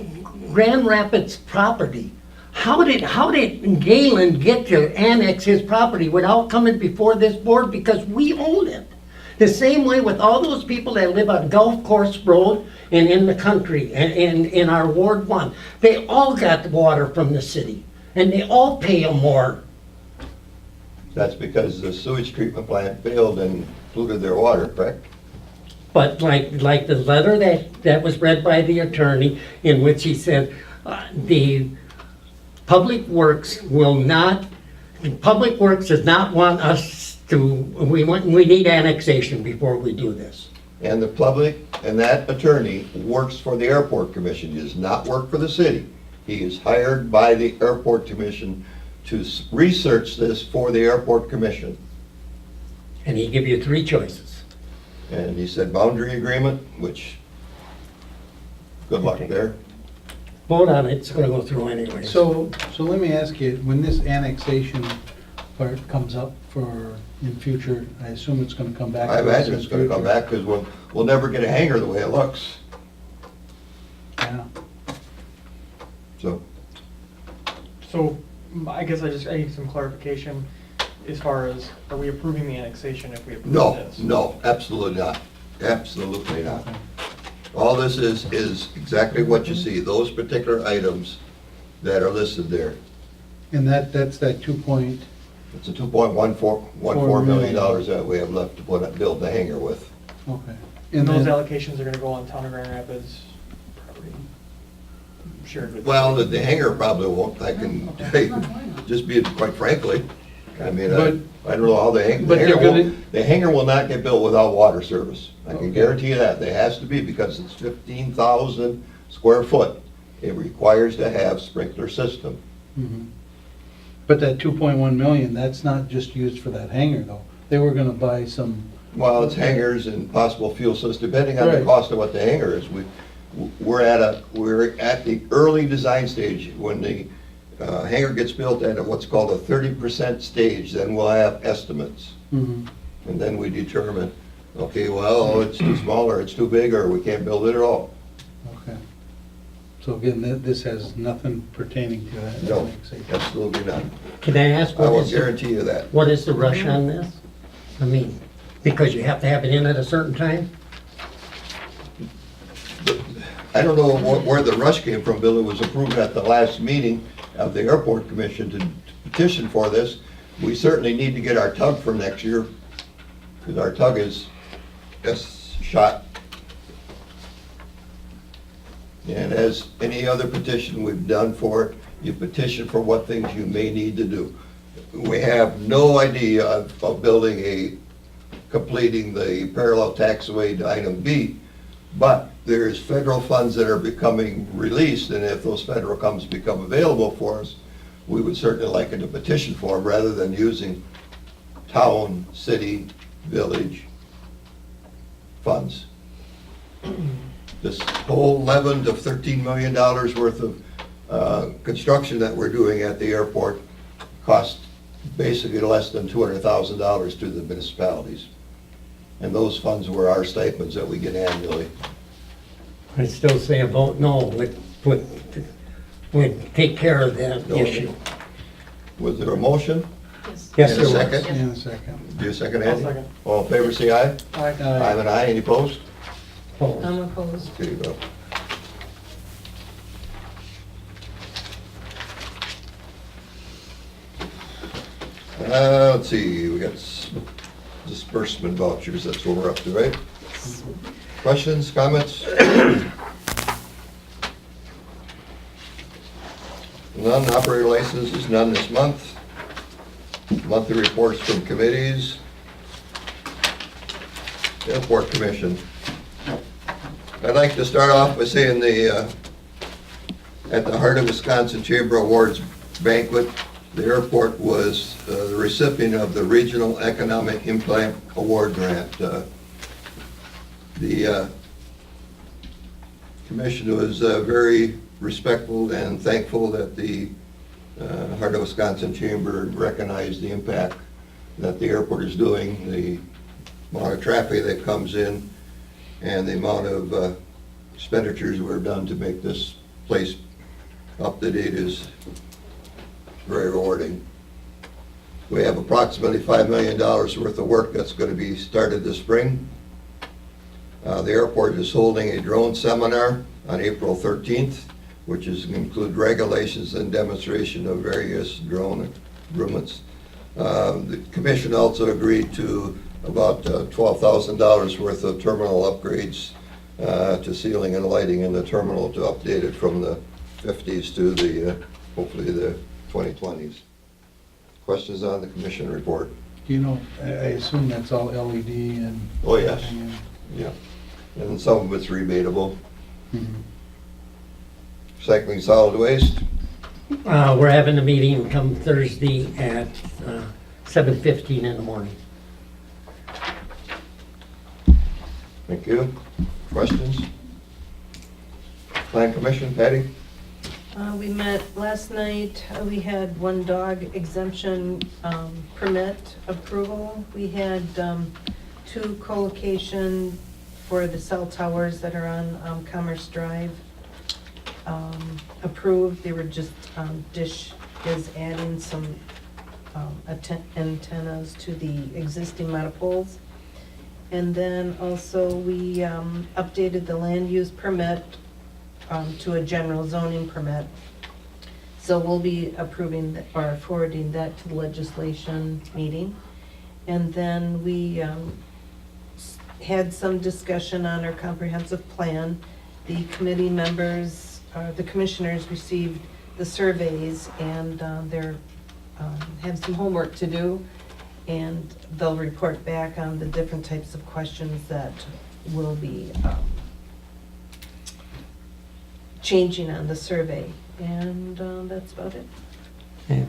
Grand Rapids property. How did Galen get to annex his property without coming before this board? Because we own it. The same way with all those people that live on Golf Course Road and in the country and in our Ward 1. They all got water from the city, and they all pay more. That's because the sewage treatment plant failed and polluted their water, correct? But like the letter that was read by the attorney, in which he said, the Public Works does not want us to, we need annexation before we do this. And the public, and that attorney works for the Airport Commission. He does not work for the city. He is hired by the Airport Commission to research this for the Airport Commission. And he gave you 3 choices. And he said boundary agreement, which, good luck Okay. there. Vote on it, it's gonna go through anyway. So let me ask you, when this annexation part comes up in future, I assume it's gonna come back? I to us imagine in it's gonna come future. back, because we'll never get a hangar the way it looks, Yeah. so. So I guess I need some clarification as far as, are we approving the annexation if we approve this? No, absolutely not. Absolutely not. All this is exactly what you see, those particular items that are listed there. And that's that 2 point, It's a $2.14 million that we have left to build the hangar with. okay. And those then- allocations are gonna go on Town of Grand Rapids property shared with. Well, the hangar probably won't, I can tell you, just be, quite frankly. I mean, I don't know how the But they're gonna- the hangar will not get built without water service. I can Okay. guarantee you that. There has to be, because it's 15,000 square foot. It requires to have sprinkler system. Mhm. But that 2.1 million, that's not just used for that hangar, though. They were gonna buy some, Well, it's hangars and possible fuel system, depending on the Right. cost of what the hangar is. We're at the early design stage. When the hangar gets built at what's called a 30% stage, then we'll have estimates. mhm. And then we determine, okay, well, it's too small, or it's too big, or we can't build it at all. Okay. So again, this has nothing pertaining to that No, annexation. absolutely not. Can I ask, I will guarantee you that. what is the rush on this? I mean, because you have to have it in at a certain time? I don't know where the rush came from, Bill. It was approved at the last meeting of the Airport Commission to petition for this. We certainly need to get our tug for next year, because our tug is shot. And as any other petition we've done for it, you petition for what things you may need to do. We have no idea of completing the parallel taxiway to item B, but there's federal funds that are becoming released, and if those federal funds become available for us, we would certainly like it to petition for them, rather than using town, city, village funds. this whole 11 to $13 million worth of construction that we're doing at the airport cost basically less than $200,000 to the municipalities. And those funds were our stipends that we get annually. I still say a vote no would take care of that No. issue. Was there a motion? Yes, And there a was. second? In a second. Do you second, I'll Andy? second. All in favor, say aye. Aye. Aye and aye, any opposed? Opposed. I'm opposed. There you go. Let's see, we got disbursement vouchers, that's what we're up to, right? Questions, comments? None, operator licenses, none this month. Monthly reports from committees. Airport Commission. I'd like to start off by saying at the Heart of Wisconsin Chamber Awards banquet, the airport was the recipient of the Regional Economic Impact Award grant. The commission was very respectful and thankful that the Heart of Wisconsin Chamber recognized the impact that the airport is doing, the amount of traffic that comes in, and the amount of expenditures that were done to make this place up to date is very rewarding. We have approximately $5 million worth of work that's going to be started this spring. The airport is holding a drone seminar on April 13th, which is include regulations and demonstration of various drone improvements. The commission also agreed to about $12,000 worth of terminal upgrades to ceiling and lighting in the terminal to update it from the 50s to the, hopefully the 2020s. Questions on the commission report? Do you know, I assume that's all LED and? Oh, yes. everything, Yeah. And some of it's rebatable. Mhm. Recycling solid waste, We're having a meeting come Thursday at 7:15 in the morning. thank you. Questions? Plan Commission, Patty? We met last night, we had one dog exemption permit approval. We had two co-location for the cell towers that are on Commerce Drive approved. They were just, Dish is adding some antennas to the existing monopoles. And then also we updated the land use permit to a general zoning permit. So we'll be approving or forwarding that to the legislation meeting. And then we had some discussion on our comprehensive plan. The committee members, the commissioners received the surveys and they're have some homework to do. And they'll report back on the different types of questions that will be changing on the survey. And that's about it. Yeah.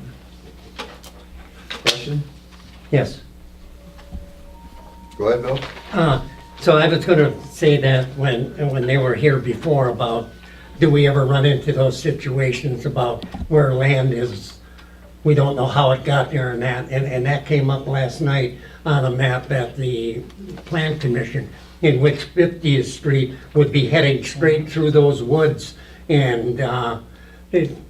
Question? Yes. Go ahead, Bill. So I was gonna say that when they were here before about, do we ever run into those situations about where land is, we don't know how it got there and that came up last night on a map at the Plan Commission, in which 50th Street would be heading straight through those woods. And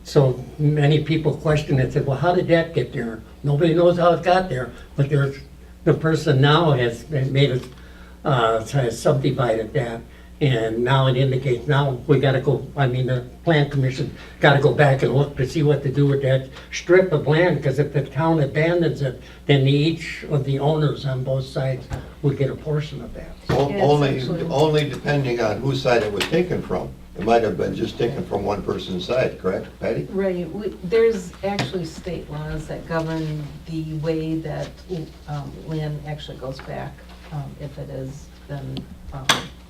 so many people question it, said, well, how did that get there? Nobody knows how it got there, but there's, the person now has made it, has subdivided that. And now it indicates, now we gotta go, I mean, the Plan Commission gotta go back and look to see what to do with that strip of land, because if the town abandons it, then each of the owners on both sides would get a portion of that. Only depending on whose side it was taken from. It might have been just taken from one person's side, correct, Patty? Right, there's actually state laws that govern the way that land actually goes back, if it is then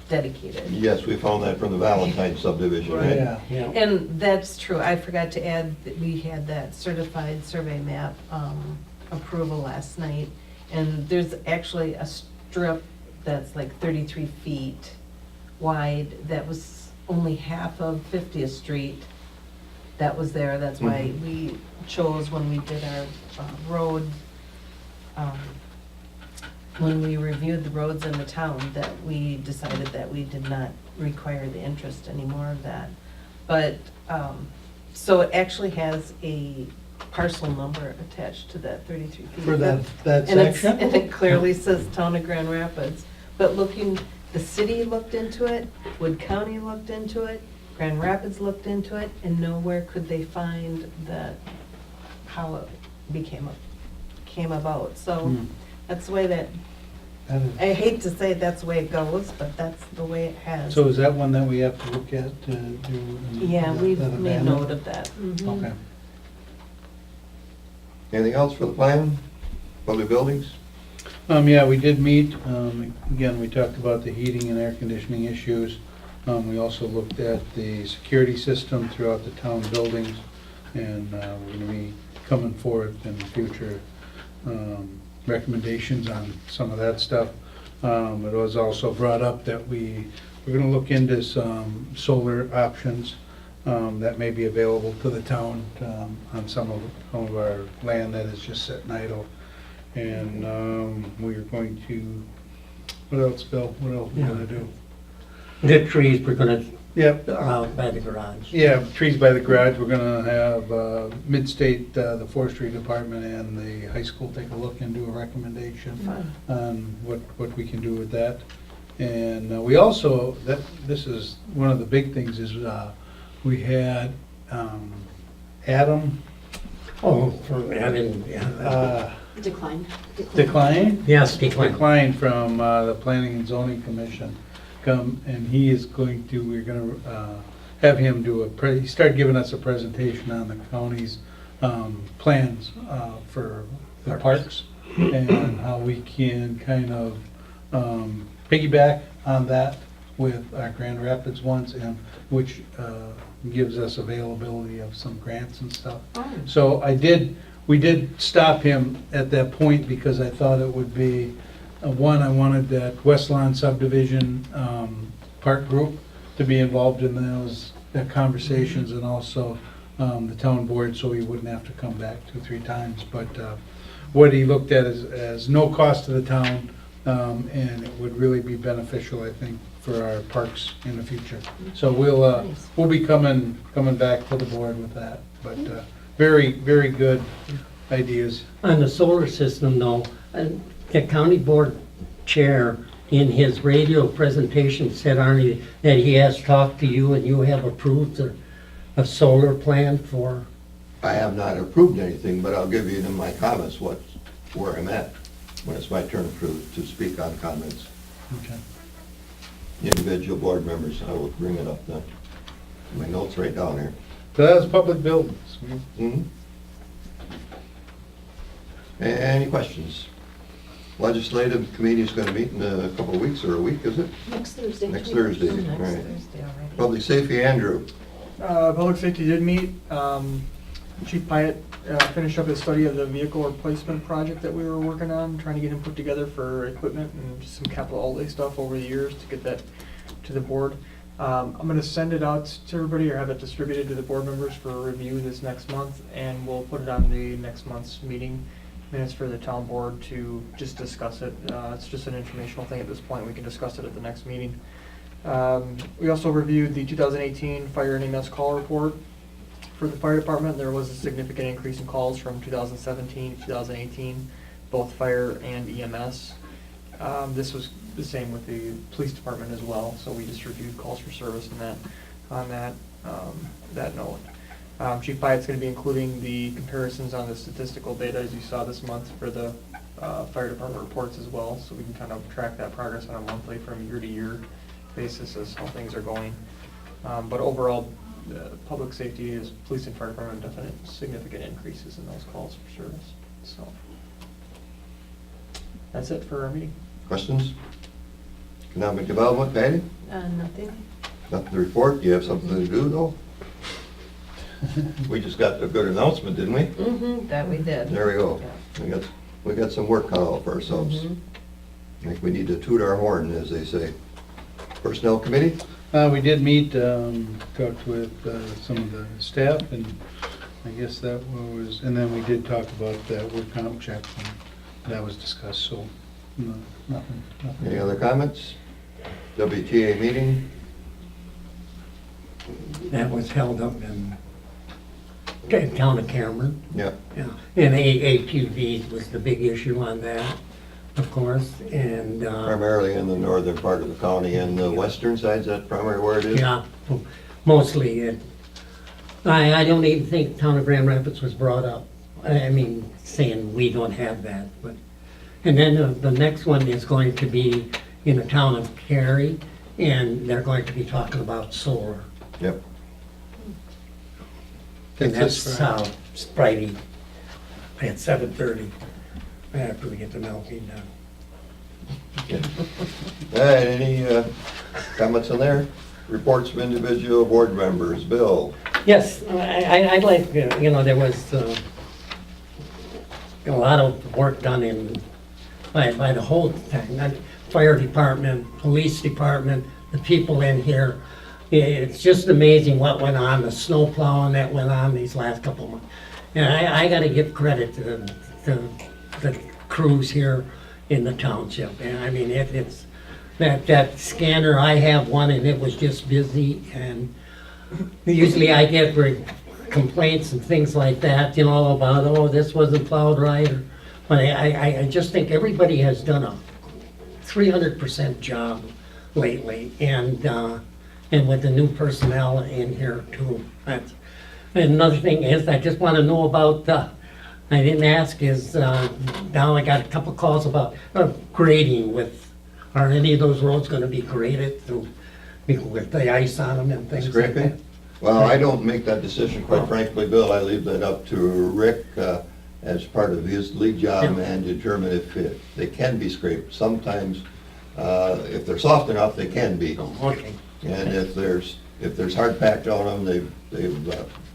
dedicated. Yes, we found that from the Valentine subdivision, right? Yeah. Yeah. And that's true, I forgot to add that we had that certified survey map approval last night. And there's actually a strip that's like 33 feet wide, that was only half of 50th Street that was there. That's why we chose, when we did our road, when we reviewed the roads in the town, that we decided that we did not require the interest anymore of that. But, so it actually has a parcel number attached to that 33 feet. For that And it's, section? and it clearly says Town of Grand Rapids. But looking, the city looked into it, Wood County looked into it, Grand Rapids looked into it, and nowhere could they find that, how it came about. So that's the way that, That is- I hate to say that's the way it goes, but that's the way it has. So is that one that we have to look at to do? Yeah, we've that made abandoned? note of that. Okay. Anything else for the plan? Public buildings? Yeah, we did meet. Again, we talked about the heating and air conditioning issues. We also looked at the security system throughout the town buildings, and we're gonna be coming forward in the future, recommendations on some of that stuff. It was also brought up that we're gonna look into some solar options that may be available to the town on some of our land that is just sitting idle. And we're going to, what else, Bill? What else we gonna do? The trees we're gonna, Yep. by the garage. Yeah, trees by the garage, we're gonna have Mid-State, the forestry department and the high school take a look and do a recommendation Fun. on what we can do with that. And we also, this is, one of the big things is, we had Adam Oh, I mean, Decline. Decline? yes, decline. Decline from the Planning and Zoning Commission come, and he is going to, we're gonna have him do he started giving us a presentation on the county's plans for the parks and how we can kind of piggyback on that with our Grand Rapids ones, and which gives us availability of some grants and stuff. So we did stop him at that point because I thought it would be, one, I wanted that West Lawn subdivision park group to be involved in those conversations, and also the town board, so he wouldn't have to come back 2-3 times. But what he looked at as no cost to the town, and it would really be beneficial, I think, for our parks in the future. So we'll be coming back to the board with that, but very, very good ideas. On the solar system though, the county board chair in his radio presentation said, Arnie, that he has talked to you and you have approved a solar plan for, I have not approved anything, but I'll give you in my comments where I'm at when it's my turn to speak on comments. Okay. Individual board members, I will bring it up then. My notes right down here. So that was public buildings. Mhm. Any questions? Legislative committee is going to meet in a couple of weeks, or a week, is it? Next Thursday. Next Thursday, Next right. Thursday already. Public safety, Andrew. Public safety did meet. Chief Pyatt finished up his study of the vehicle replacement project that we were working on, trying to get him put together for equipment and just some capital outlay stuff over the years to get that to the board. I'm gonna send it out to everybody, or have it distributed to the board members for review this next month, and we'll put it on the next month's meeting minutes for the town board to just discuss it. It's just an informational thing at this point. We can discuss it at the next meeting. We also reviewed the 2018 fire and EMS call report for the fire department. There was a significant increase in calls from 2017 to 2018, both fire and EMS. This was the same with the police department as well, so we just reviewed calls for service on that note. Chief Pyatt's going to be including the comparisons on the statistical data, as you saw this month, for the fire department reports as well, so we can kind of track that progress on a monthly from year-to-year basis as how things are going. But overall, public safety is, police and fire department, definite significant increases in those calls for service. So that's it for our meeting. Questions? Economic development, Patty? Nothing? Nothing to report? You have something to do, though? We just got a good announcement, didn't we? Mm-hmm, that we did. There we go. Yeah. We got some work cut out for ourselves. Mhm. I think we need to toot our horn, as they say. Personnel Committee? We did meet, talked with some of the staff, and I guess that was, and then we did talk about that work comp check, and that was discussed, so, no, nothing. Any other comments? WTA meeting? That was held up in town of Cameron. Yeah. Yeah, and ATVs was the big issue on that, of course, and, Primarily in the northern part of the county and the western side, is that primarily where it is? yeah, mostly it. I don't even think town of Grand Rapids was brought up. I mean, saying we don't have that, but, and then the next one is going to be in the town of Cary, and they're going to be talking about solar. Yep. And That's that's this Friday at 7:30, after we get the milking done. All right, any comments on there? Reports of individual board members. Bill? Yes, I'd like, you know, there was a lot of work done by the whole thing, not fire department, police department, the people in here. It's just amazing what went on, the snow plowing that went on these last couple of months. And I gotta give credit to the crews here in the township. And I mean, it's, that scanner, I have one and it was just busy, and usually I get complaints and things like that, you know, about, oh, this wasn't plowed right, but I just think everybody has done a 300% job lately, and with the new personnel in here too. And another thing is, I just want to know about, I didn't ask, is now I got a couple calls about grading are any of those roads going to be graded with the ice on them and things like that? Scraping? Well, I don't make that decision, quite frankly, Bill. I leave that up to Rick as part of his lead job and determine if they can be scraped. Sometimes, if they're soft enough, they can be. Oh, okay. And if there's hard packed on them, they've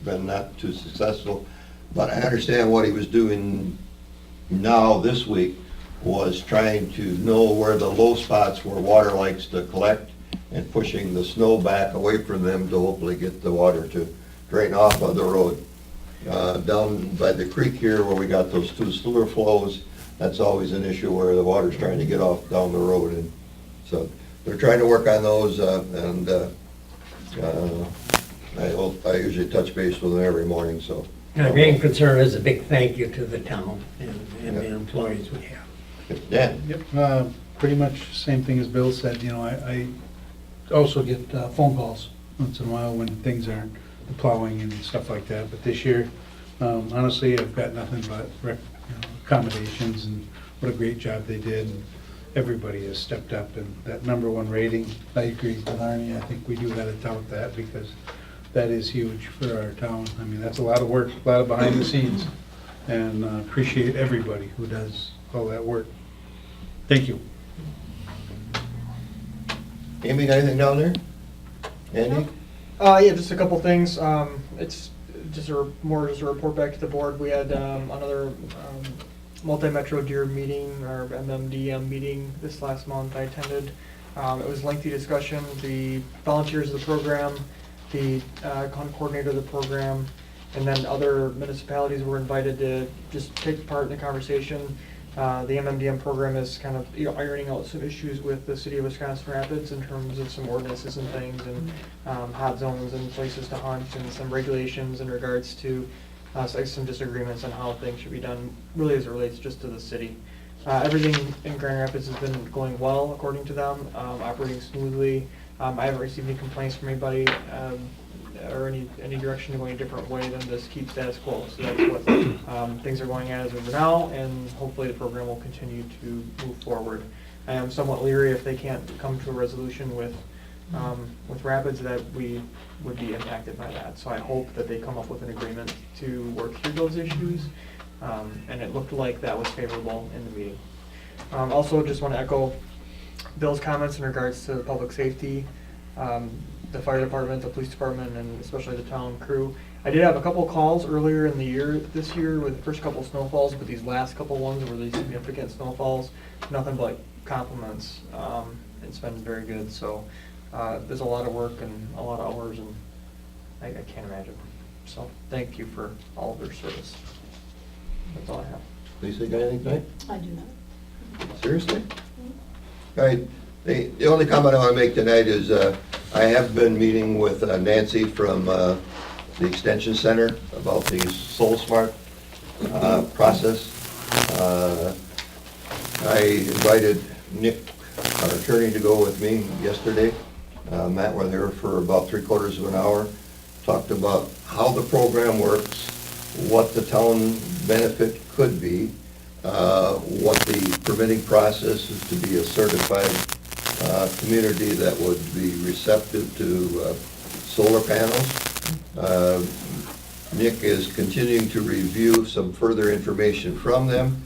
been not too successful. But I understand what he was doing now this week was trying to know where the low spots where water likes to collect and pushing the snow back away from them to hopefully get the water to drain off of the road. Down by the creek here where we got those two sewer flows, that's always an issue where the water's trying to get off down the road. And so they're trying to work on those, and I usually touch base with them every morning, so. My main concern is a big thank you to the town and the employees we have. Dan? Yep, pretty much same thing as Bill said, you know, I also get phone calls once in a while when things aren't plowing and stuff like that, but this year, honestly, I've got nothing but accommodations and what a great job they did. And everybody has stepped up, and that #1 rating, I agree with Arnie, I think we do gotta tout that, because that is huge for our town. I mean, that's a lot of work, a lot of behind the scenes, and appreciate everybody who does all that work. Thank you. Amy, got anything down there? Andy? Yeah, just a couple things. It's just more just a report back to the board. We had another multi-metro deer meeting, or MMDM meeting this last month I attended. It was a lengthy discussion. The volunteers of the program, the coordinator of the program, and then other municipalities were invited to just take part in the conversation. The MMDM program is kind of ironing out some issues with the city of Wisconsin Rapids in terms of some ordinances and things, and hot zones and places to hunt, and some regulations in regards to some disagreements on how things should be done, really as it relates just to the city. Everything in Grand Rapids has been going well, according to them, operating smoothly. I haven't received any complaints from anybody or any direction to going a different way than just keep status quo. So that's what things are going as of now, and hopefully the program will continue to move forward. I am somewhat leery if they can't come to a resolution with Rapids that we would be impacted by that. So I hope that they come up with an agreement to work through those issues, and it looked like that was favorable in the meeting. Also, just want to echo Bill's comments in regards to public safety, the fire department, the police department, and especially the town crew. I did have a couple of calls earlier in the year, this year, with the first couple of snowfalls, but these last couple ones were really significant snowfalls, nothing but compliments. It's been very good, so There's a lot of work and a lot of hours, and I can't imagine. So thank you for all of their service. That's all I have. Lisa, got anything tonight? I do not. Seriously? All right, the only comment I want to make tonight is I have been meeting with Nancy from the Extension Center about the Soul Smart process. I invited Nick, our attorney, to go with me yesterday. Met with her for about 3/4 of an hour, talked about how the program works, what the town benefit could be, what the permitting process is to be a certified community that would be receptive to solar panels. Nick is continuing to review some further information from them.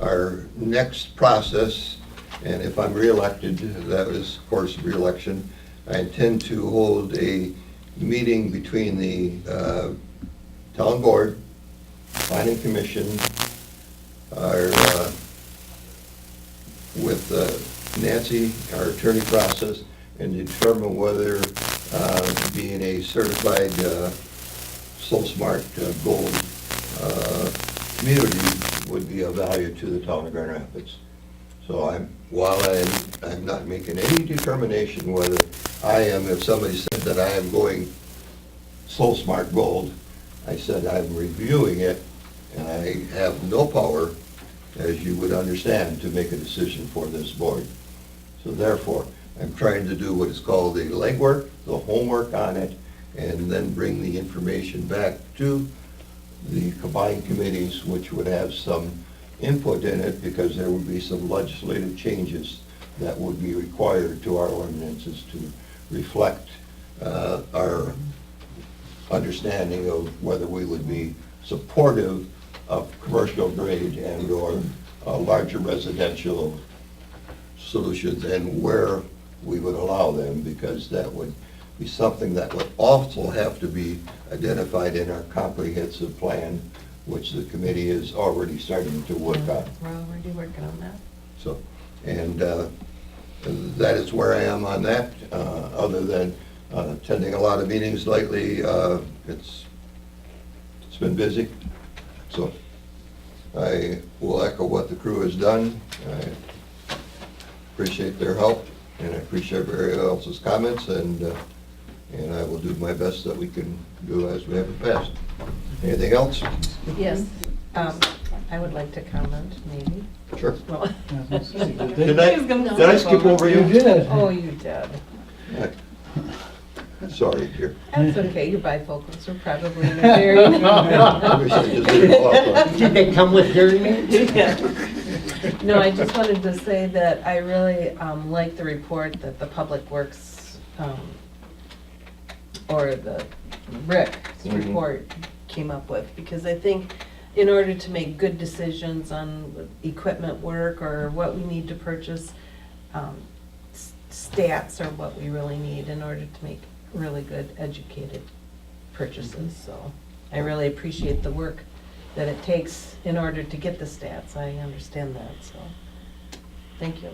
Our next process, and if I'm reelected, that is, of course, reelection, I intend to hold a meeting between the town board, planning commission, with Nancy, our attorney process, and determine whether being a certified Soul Smart Gold community would be of value to the town of Grand Rapids. So while I'm not making any determination whether I am, if somebody said that I am going Soul Smart Gold, I said I'm reviewing it, and I have no power, as you would understand, to make a decision for this board. So therefore, I'm trying to do what is called the legwork, the homework on it, and then bring the information back to the combined committees, which would have some input in it, because there would be some legislative changes that would be required to our ordinances to reflect our understanding of whether we would be supportive of commercial grade and or larger residential solutions, and where we would allow them, because that would be something that would also have to be identified in our comprehensive plan, which the committee is already starting to work on. We're already working on that. So, and that is where I am on that, other than attending a lot of meetings lately. It's been busy, so I will echo what the crew has done. I appreciate their help, and I appreciate everybody else's comments, and I will do my best that we can do as we have in the past. Anything else? Yes, I would like to comment, maybe. Sure. Well, Did I skip over you? You did. oh, you did. Sorry, dear. That's okay, your bifocals are probably interfering. I wish I just did it off. Did they come with hearing aids? No, I just wanted to say that I really like the report that the Public Works, or the Rick's Mhm. report came up with, because I think in order to make good decisions on equipment work or what we need to purchase, stats are what we really need in order to make really good educated purchases. So I really appreciate the work that it takes in order to get the stats. I understand that, so, thank you.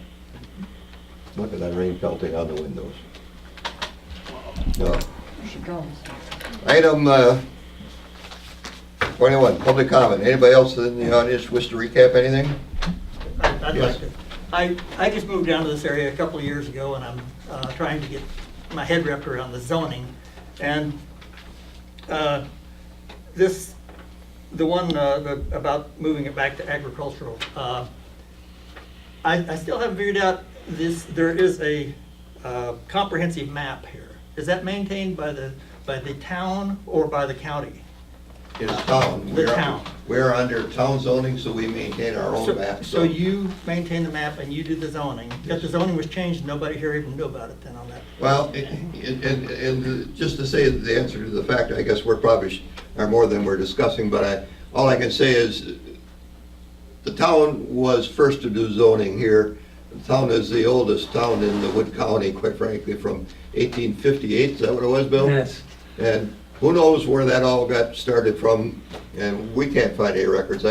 Look at that rain pelting on the windows. No. She goes. Item 21, public comment. Anybody else in the audience wish to recap anything? I'd Yes. like to. I just moved down to this area a couple of years ago, and I'm trying to get my head wrapped around the zoning. And the one about moving it back to agricultural, I still haven't figured out this. There is a comprehensive map here. Is that maintained by the town or by the county? It's town. The town. We're under town zoning, so we maintain our own map. So you maintain the map and you do the zoning. If the zoning was changed, nobody here even knew about it then on that. Well, and just to say the answer to the fact, I guess we're probably are more than we're discussing, but all I can say is the town was first to do zoning here. The town is the oldest town in the Wood County, quite frankly, from 1858. Is that what it was, Bill? Yes. And who knows where that all got started from, and we can't find any records.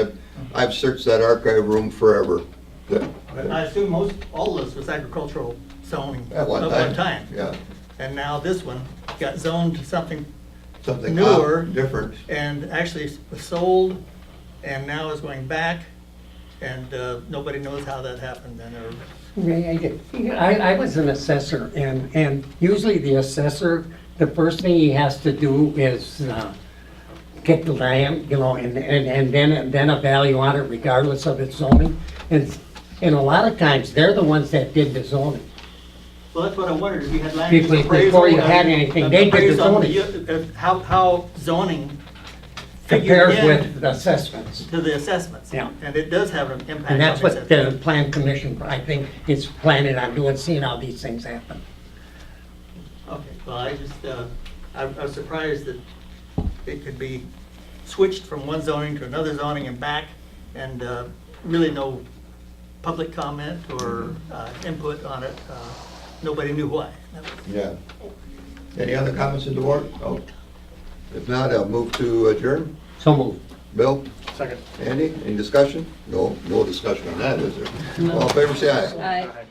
I've searched that archive room forever. I assume all of this was agricultural zoning At one time. Yeah, And now this one got zoned to something something Newer. different. and actually was sold and now is going back. And nobody knows how that happened. And I was an assessor, and usually the assessor, the first thing he has to do is get the land, you know, and then a value on it regardless of its zoning. And a lot of times, they're the ones that did the zoning. well, that's what I wondered, if you had land use Before appraisal. you had anything, they did the zoning. How zoning figured Compares in with the assessments. to the assessments. Yeah. And it does have an impact. And that's on what the plan commission, I think, is planning on doing, seeing how these things happen. Okay, well, I just, I was surprised that it could be switched from one zoning to another zoning and back, and really no public comment or input on it. Nobody knew why. Yeah. Any other comments in the board? Oh. If not, I'll move to adjourn. So moved. Bill? Second. Andy, any discussion? No discussion on that, is there? All in favor, say aye. Aye.